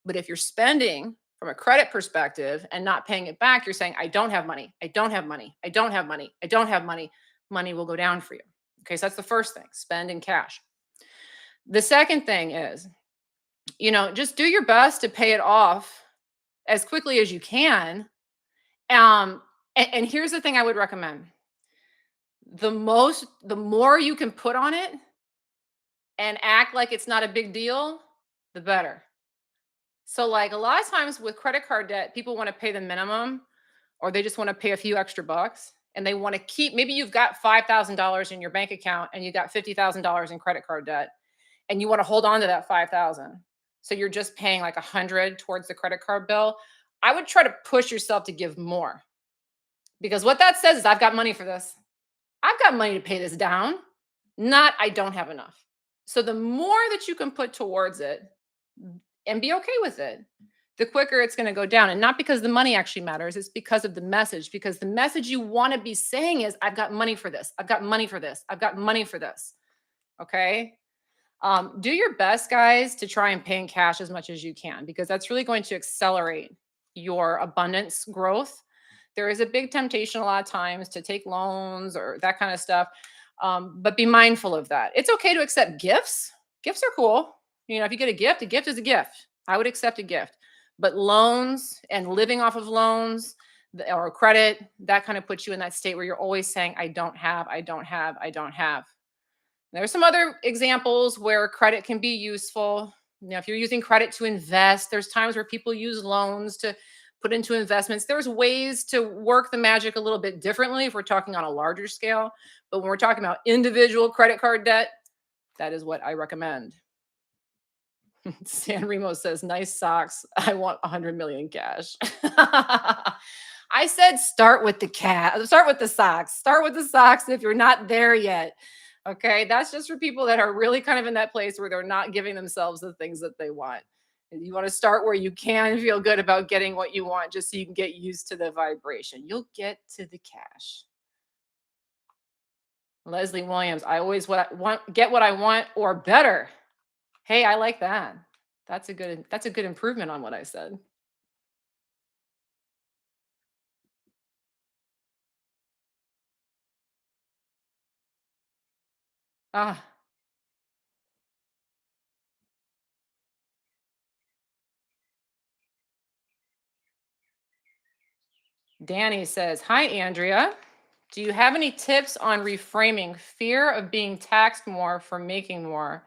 A: But if you're spending from a credit perspective and not paying it back, you're saying, I don't have money. I don't have money. I don't have money. I don't have money. Money will go down for you. Okay. So that's the first thing, spend in cash. The second thing is, just do your best to pay it off as quickly as you can. And here's the thing I would recommend. The more you can put on it and act like it's not a big deal, the better. So, like a lot of times with credit card debt, people want to pay the minimum or they just want to pay a few extra bucks. and they want to keep, maybe you've got $5,000 in your bank account and you got $50,000 in credit card debt and you want to hold on to that 5,000. So you're just paying like 100 towards the credit card bill. I would try to push yourself to give more, because what that says is I've got money for this. I've got money to pay this down, not I don't have enough. So the more that you can put towards it and be okay with it, the quicker it's going to go down. And not because the money actually matters, it's because of the message. Because the message you want to be saying is, I've got money for this. I've got money for this. I've got money for this. Okay. Do your best, guys, to try and pay in cash as much as you can, because that's really going to accelerate your abundance growth. There is a big temptation a lot of times to take loans or that kind of stuff. But be mindful of that. It's okay to accept gifts. Gifts are cool. You know, if you get a gift is a gift. I would accept a gift. But loans and living off of loans or credit, that kind of puts you in that state where you're always saying, I don't have, I don't have, I don't have. There's some other examples where credit can be useful. You know, if you're using credit to invest, there's times where people use loans to put into investments. There's ways to work the magic a little bit differently if we're talking on a larger scale. But when we're talking about individual credit card debt, that is what I recommend. San Remo says, nice socks. I want 100 million cash. I said, start with the cat. Start with the socks. Start with the socks if you're not there yet. Okay. That's just for people that are really kind of in that place where they're not giving themselves the things that they want. And you want to start where you can feel good about getting what you want, just so you can get used to the vibration. You'll get to the cash. Leslie Williams, I always get what I want or better. Hey, I like that. That's a good improvement on what I said. Ah, Danny says, "Hi Andrea. Do you have any tips on reframing fear of being taxed more for making more,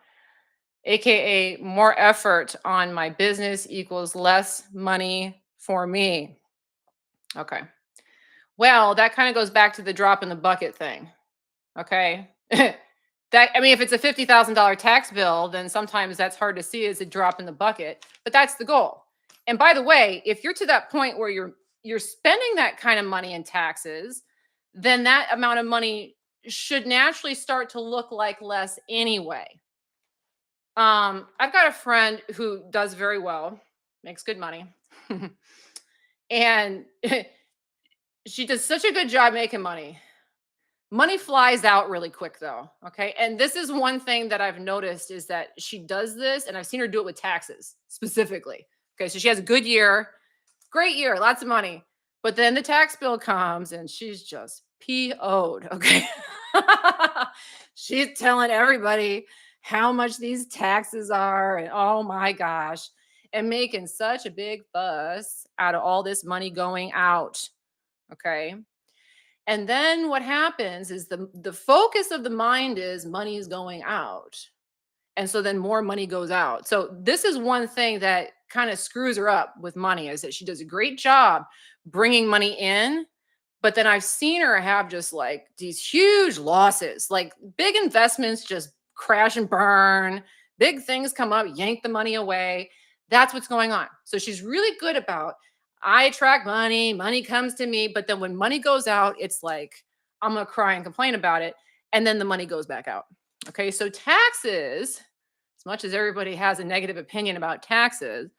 A: aka more effort on my business equals less money for me?" Okay. Well, that kind of goes back to the drop in the bucket thing. Okay. I mean, if it's a $50,000 tax bill, then sometimes that's hard to see as a drop in the bucket, but that's the goal. And by the way, if you're to that point where you're spending that kind of money in taxes, then that amount of money should naturally start to look like less anyway. I've got a friend who does very well, makes good money. And she does such a good job making money. Money flies out really quick though, okay? And this is one thing that I've noticed, is that she does this, and I've seen her do it with taxes specifically. Okay, so she has a good year, great year, lots of money. But then the tax bill comes and she's just PO'd, okay? She's telling everybody how much these taxes are, and oh my gosh, and making such a big fuss out of all this money going out, okay? And then what happens is the focus of the mind is money is going out. And so then more money goes out. So this is one thing that kind of screws her up with money, is that she does a great job bringing money in, but then I've seen her have just like these huge losses, like big investments just crash and burn, big things come up, yank the money away. That's what's going on. So she's really good about, I attract money, money comes to me, but then when money goes out, it's like I'm going to cry and complain about it, and then the money goes back out. Okay? So taxes, as much as everybody has a negative opinion about taxes,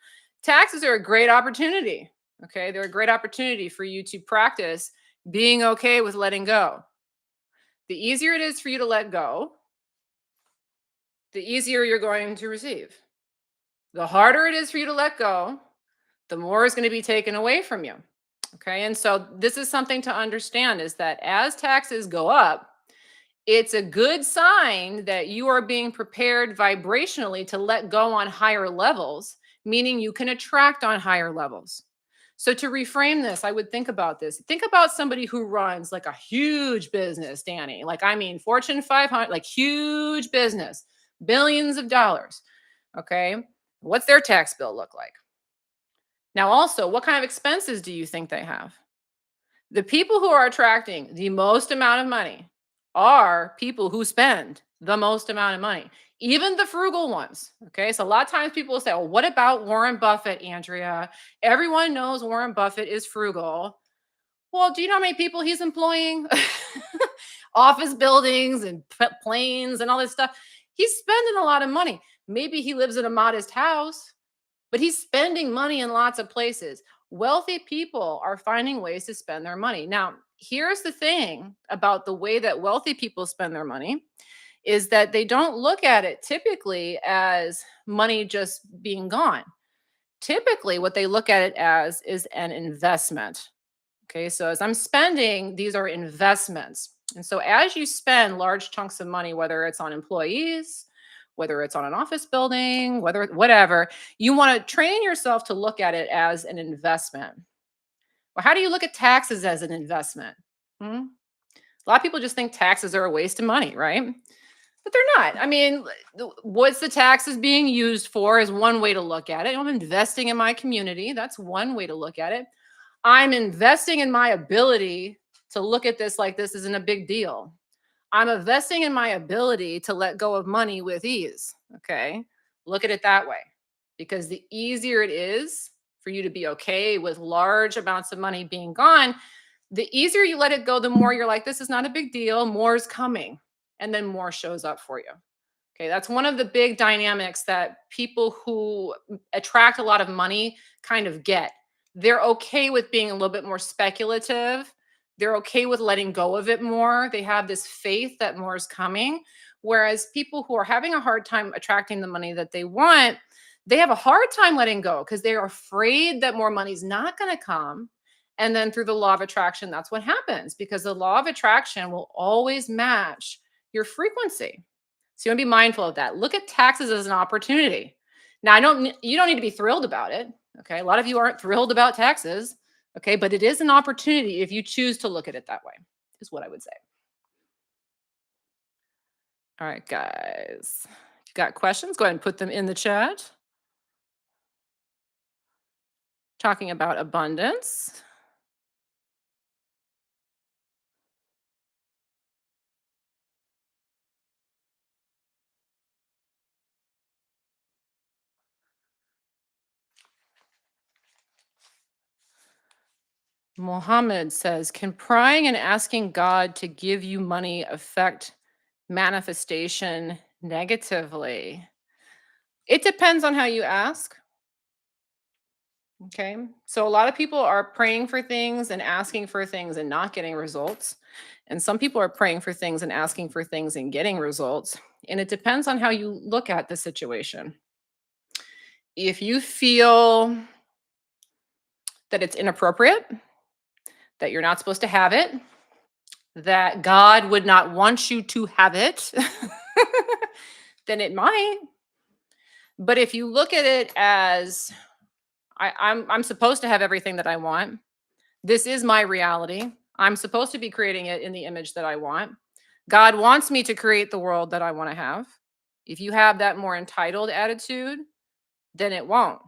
A: taxes are a great opportunity. Okay? They're a great opportunity for you to practice being okay with letting go. The easier it is for you to let go, the easier you're going to receive. The harder it is for you to let go, the more is going to be taken away from you. Okay. And so this is something to understand, is that as taxes go up, it's a good sign that you are being prepared vibrationally to let go on higher levels, meaning you can attract on higher levels. So to reframe this, I would think about this. Think about somebody who runs like a huge business, Danny. Like, I mean, Fortune 500, like huge business, billions of dollars. Okay. What's their tax bill look like? Now, also, what kind of expenses do you think they have? The people who are attracting the most amount of money are people who spend the most amount of money, even the frugal ones. Okay. So a lot of times people will say, oh, what about Warren Buffett, Andrea? Everyone knows Warren Buffett is frugal. Well, do you know how many people he's employing? Office buildings and planes and all this stuff. He's spending a lot of money. Maybe he lives in a modest house, but he's spending money in lots of places. Wealthy people are finding ways to spend their money. Now, here's the thing about the way that wealthy people spend their money is that they don't look at it typically as money just being gone. Typically, what they look at it as is an investment. Okay, so as I'm spending, these are investments. And so as you spend large chunks of money, whether it's on employees, whether it's on an office building, whether whatever, you want to train yourself to look at it as an investment. Well, how do you look at taxes as an investment? Hmm? A lot of people just think taxes are a waste of money, right? But they're not. I mean, what's the taxes being used for is one way to look at it. I'm investing in my community. That's one way to look at it. I'm investing in my ability to look at this like this isn't a big deal. I'm investing in my ability to let go of money with ease. Okay. Look at it that way. Because the easier it is for you to be okay with large amounts of money being gone, the easier you let it go, the more you're like, this is not a big deal. More is coming. And then more shows up for you. Okay, that's one of the big dynamics that people who attract a lot of money kind of get. They're okay with being a little bit more speculative. They're okay with letting go of it more. They have this faith that more is coming. Whereas people who are having a hard time attracting the money that they want, they have a hard time letting go because they're afraid that more money's not going to come. And then through the law of attraction, that's what happens because the law of attraction will always match your frequency. So you want to be mindful of that. Look at taxes as an opportunity. Now, you don't need to be thrilled about it. Okay. A lot of you aren't thrilled about taxes. Okay. But it is an opportunity if you choose to look at it that way, is what I would say. All right, guys. If you got questions, go ahead and put them in the chat. Talking about abundance. Mohammed says, can praying and asking God to give you money affect manifestation negatively? It depends on how you ask. Okay. So a lot of people are praying for things and asking for things and not getting results. And some people are praying for things and asking for things and getting results. And it depends on how you look at the situation. If you feel that it's inappropriate, that you're not supposed to have it, that God would not want you to have it, then it might. But if you look at it as I'm supposed to have everything that I want, this is my reality. I'm supposed to be creating it in the image that I want. God wants me to create the world that I want to have. If you have that more entitled attitude, then it won't.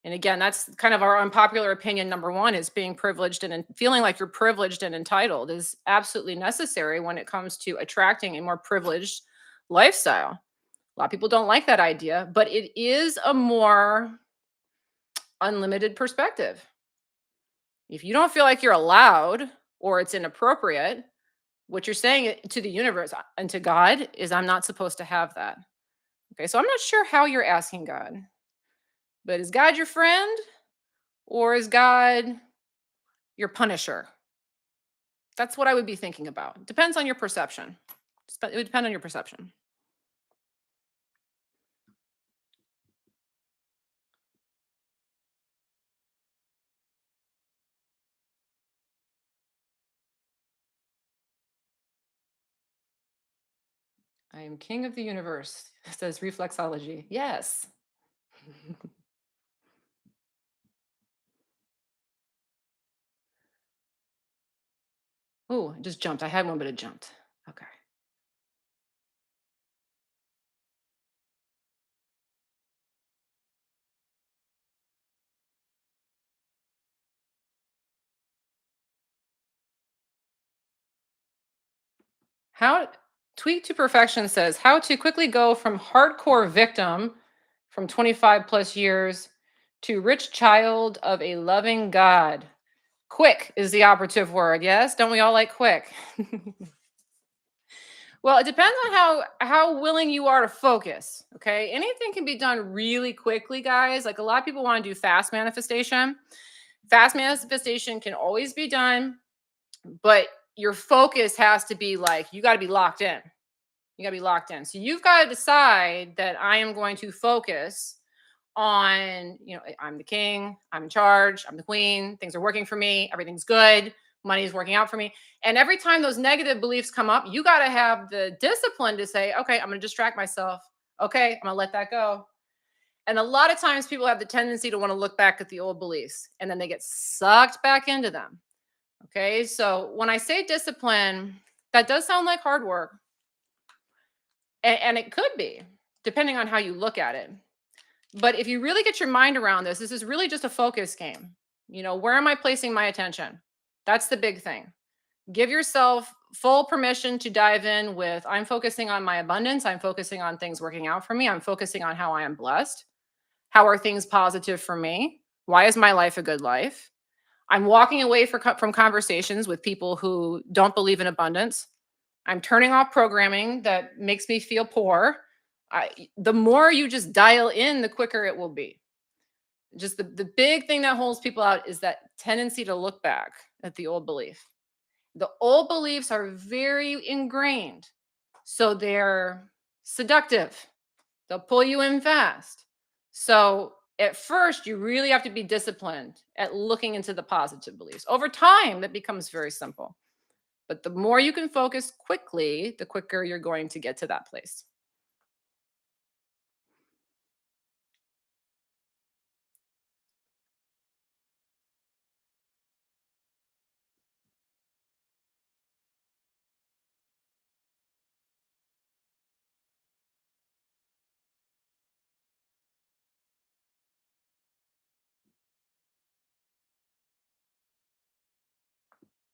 A: And again, that's kind of our unpopular opinion. Number one is being privileged and feeling like you're privileged and entitled is absolutely necessary when it comes to attracting a more privileged lifestyle. A lot of people don't like that idea, but it is a more unlimited perspective. If you don't feel like you're allowed or it's inappropriate, what you're saying to the universe and to God is, I'm not supposed to have that. Okay, so I'm not sure how you're asking God, but is God your friend or is God your punisher? That's what I would be thinking about. Depends on your perception. It would depend on your perception. I am king of the universe, says reflexology. Yes. Oh, it just jumped. I had one, but it jumped. Okay. How Tweet to Perfection says how to quickly go from hardcore victim from 25 plus years to rich child of a loving God. Quick is the operative word. Yes, don't we all like quick? Well, it depends on how willing you are to focus. Okay, anything can be done really quickly, guys. Like a lot of people want to do fast manifestation. Fast manifestation can always be done, but your focus has to be like you got to be locked in. You got to be locked in. So you've got to decide that I am going to focus on, I'm the king, I'm in charge, I'm the queen, things are working for me, everything's good, money's working out for me. And every time those negative beliefs come up, you got to have the discipline to say, okay, I'm going to distract myself. Okay, I'm going to let that go. And a lot of times people have the tendency to want to look back at the old beliefs and then they get sucked back into them. Okay, so when I say discipline, that does sound like hard work. And it could be, depending on how you look at it. But if you really get your mind around this is really just a focus game. Where am I placing my attention? That's the big thing. Give yourself full permission to dive in with I'm focusing on my abundance. I'm focusing on things working out for me. I'm focusing on how I am blessed. How are things positive for me? Why is my life a good life? I'm walking away from conversations with people who don't believe in abundance. I'm turning off programming that makes me feel poor. The more you just dial in, the quicker it will be. Just the big thing that holds people out is that tendency to look back at the old belief. The old beliefs are very ingrained, so they're seductive. They'll pull you in fast. So at first, you really have to be disciplined at looking into the positive beliefs. Over time, that becomes very simple. But the more you can focus quickly, the quicker you're going to get to that place.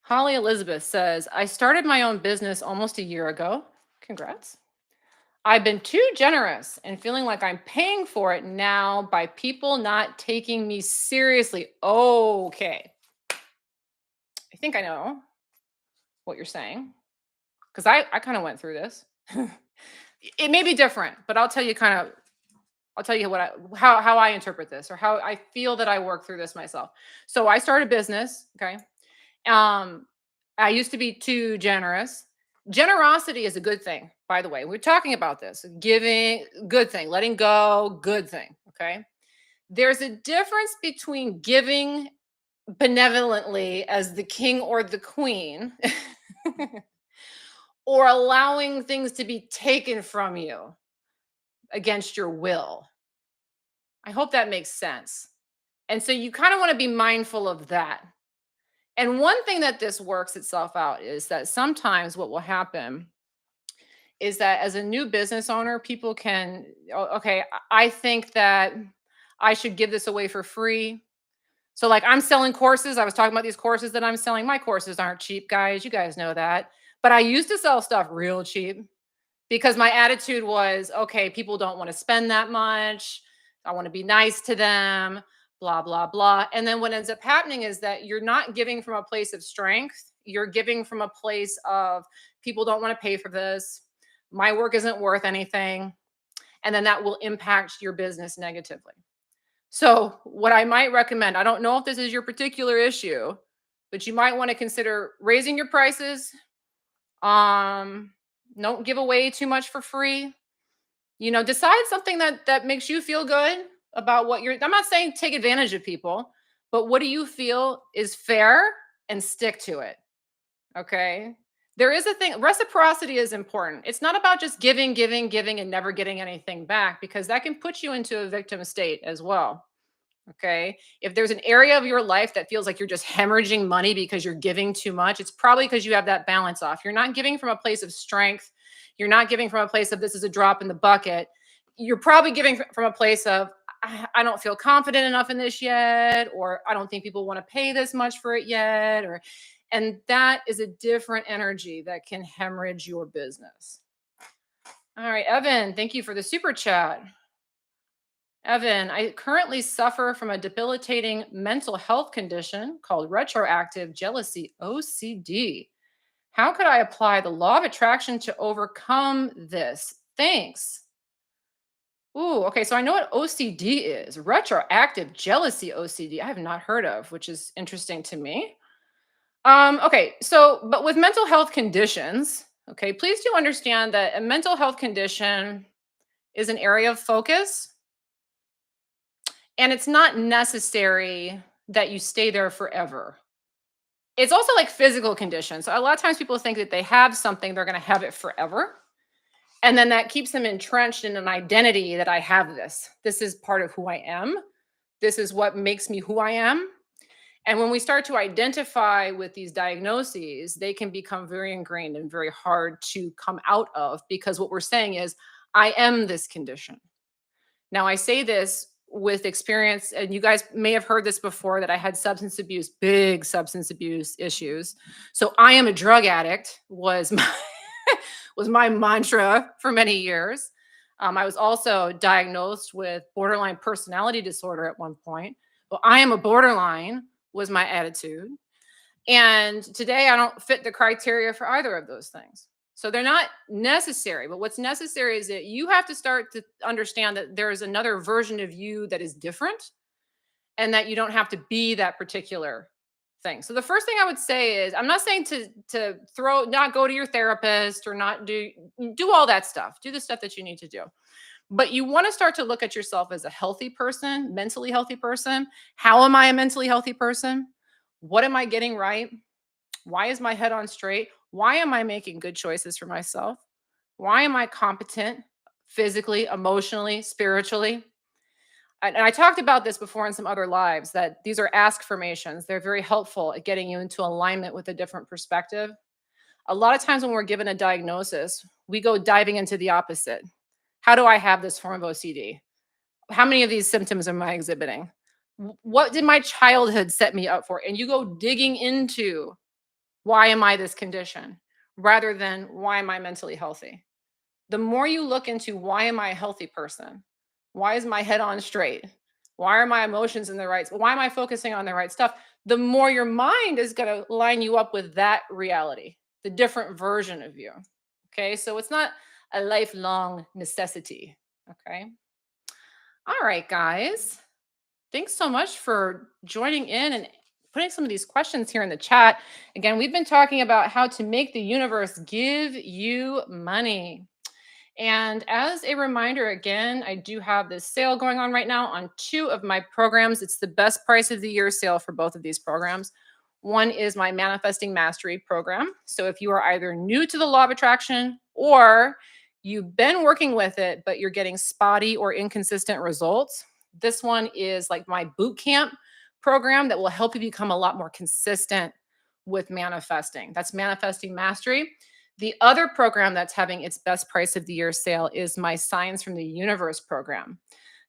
A: Holly Elizabeth says, I started my own business almost a year ago. Congrats. I've been too generous and feeling like I'm paying for it now by people not taking me seriously. Okay. I think I know what you're saying because I kind of went through this. It may be different, but I'll tell you how I interpret this or how I feel that I work through this myself. So I started a business, okay? Um, I used to be too generous. Generosity is a good thing, by the way. We're talking about this. Giving, good thing. Letting go, good thing. Okay. There's a difference between giving benevolently as the king or the queen or allowing things to be taken from you against your will. I hope that makes sense. And so you kind of want to be mindful of that. And one thing that this works itself out is that sometimes what will happen is that as a new business owner, people can, okay, I think that I should give this away for free. So, like, I'm selling courses. I was talking about these courses that I'm selling. My courses aren't cheap, guys. You guys know that. But I used to sell stuff real cheap because my attitude was, okay, people don't want to spend that much. I want to be nice to them, blah, blah, blah. And then what ends up happening is that you're not giving from a place of strength. You're giving from a place of people don't want to pay for this. My work isn't worth anything. And then that will impact your business negatively. So, what I might recommend, I don't know if this is your particular issue, but you might want to consider raising your prices. Um, don't give away too much for free. Decide something that makes you feel good about what you're I'm not saying take advantage of people, but what do you feel is fair and stick to it. Okay? There is a thing reciprocity is important. It's not about just giving, giving, giving and never getting anything back because that can put you into a victim state as well. Okay. If there's an area of your life that feels like you're just hemorrhaging money because you're giving too much, it's probably because you have that balance off. You're not giving from a place of strength. You're not giving from a place of this is a drop in the bucket. You're probably giving from a place of I don't feel confident enough in this yet, or I don't think people want to pay this much for it yet, or And that is a different energy that can hemorrhage your business. All right, Evan, thank you for the super chat. Evan, I currently suffer from a debilitating mental health condition called retroactive jealousy, OCD. How could I apply the law of attraction to overcome this? Thanks. Ooh, okay. So I know what OCD is, retroactive jealousy OCD. I have not heard of, which is interesting to me. Okay, so but with mental health conditions, okay, please do understand that a mental health condition is an area of focus, and it's not necessary that you stay there forever. It's also like physical conditions. So a lot of times people think that they have something, they're going to have it forever. And then that keeps them entrenched in an identity that I have this. This is part of who I am. This is what makes me who I am. And when we start to identify with these diagnoses, they can become very ingrained and very hard to come out of because what we're saying is, I am this condition. Now, I say this with experience, and you guys may have heard this before that I had substance abuse, big substance abuse issues. So I am a drug addict was my was my mantra for many years. I was also diagnosed with borderline personality disorder at one point. Well, I am a borderline was my attitude. And today I don't fit the criteria for either of those things. So they're not necessary. But what's necessary is that you have to start to understand that there is another version of you that is different and that you don't have to be that particular thing. So the first thing I would say is I'm not saying to throw not go to your therapist or not do all that stuff. Do the stuff that you need to do. But you want to start to look at yourself as a healthy person, mentally healthy person. How am I a mentally healthy person? What am I getting right? Why is my head on straight? Why am I making good choices for myself? Why am I competent physically, emotionally, spiritually? And I talked about this before in some other lives that these are ask formations. They're very helpful at getting you into alignment with a different perspective. A lot of times when we're given a diagnosis, we go diving into the opposite. How do I have this form of OCD? How many of these symptoms am I exhibiting? What did my childhood set me up for? And you go digging into why am I this condition rather than why am I mentally healthy? The more you look into why am I a healthy person? Why is my head on straight? Why are my emotions in the right? Why am I focusing on the right stuff? The more your mind is going to line you up with that reality, the different version of you. Okay. So it's not a lifelong necessity. Okay. All right, guys. Thanks so much for joining in and putting some of these questions here in the chat. Again, we've been talking about how to make the universe give you money. And as a reminder, again, I do have this sale going on right now on two of my programs. It's the best price of the year sale for both of these programs. One is my Manifesting Mastery program. So if you are either new to the law of attraction or you've been working with it, but you're getting spotty or inconsistent results, this one is like my boot camp program that will help you become a lot more consistent with manifesting. That's Manifesting Mastery. The other program that's having its best price of the year sale is my Signs from the Universe program.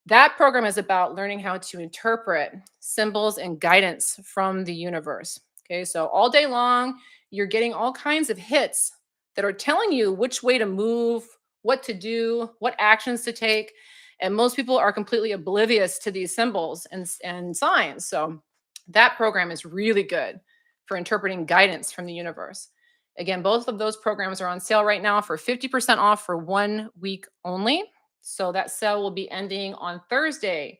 A: That program is about learning how to interpret symbols and guidance from the universe. Okay, so all day long, you're getting all kinds of hits that are telling you which way to move, what to do, what actions to take. And most people are completely oblivious to these symbols and signs. So that program is really good for interpreting guidance from the universe. Again, both of those programs are on sale right now for 50% off for 1 week only. So that sale will be ending on Thursday,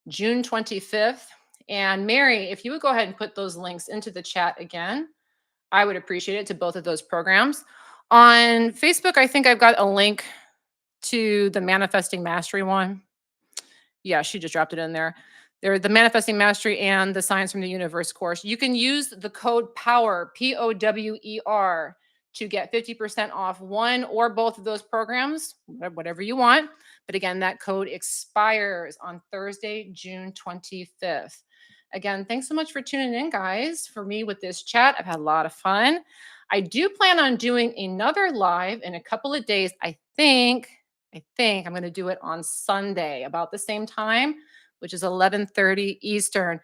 A: June 25th. And Mary, if you would go ahead and put those links into the chat again, I would appreciate it to both of those programs. On Facebook, I think I've got a link to the Manifesting Mastery one. Yeah, she just dropped it in there. They're the Manifesting Mastery and the Science from the Universe course. You can use the code POWER, POWER, to get 50% off one or both of those programs, whatever you want. But again, that code expires on Thursday, June 25th. Again, thanks so much for tuning in, guys, for me with this chat. I've had a lot of fun. I do plan on doing another live in a couple of days. I think I'm going to do it on Sunday about the same time, which is 11:30 Eastern.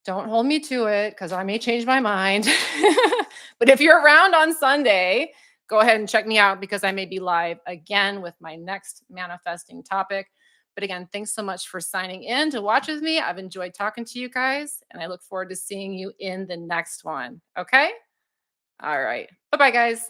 A: Don't hold me to it because I may change my mind. But if you're around on Sunday, go ahead and check me out because I may be live again with my next manifesting topic. But again, thanks so much for signing in to watch with me. I've enjoyed talking to you guys, and I look forward to seeing you in the next one. Okay. All right. Bye bye, guys.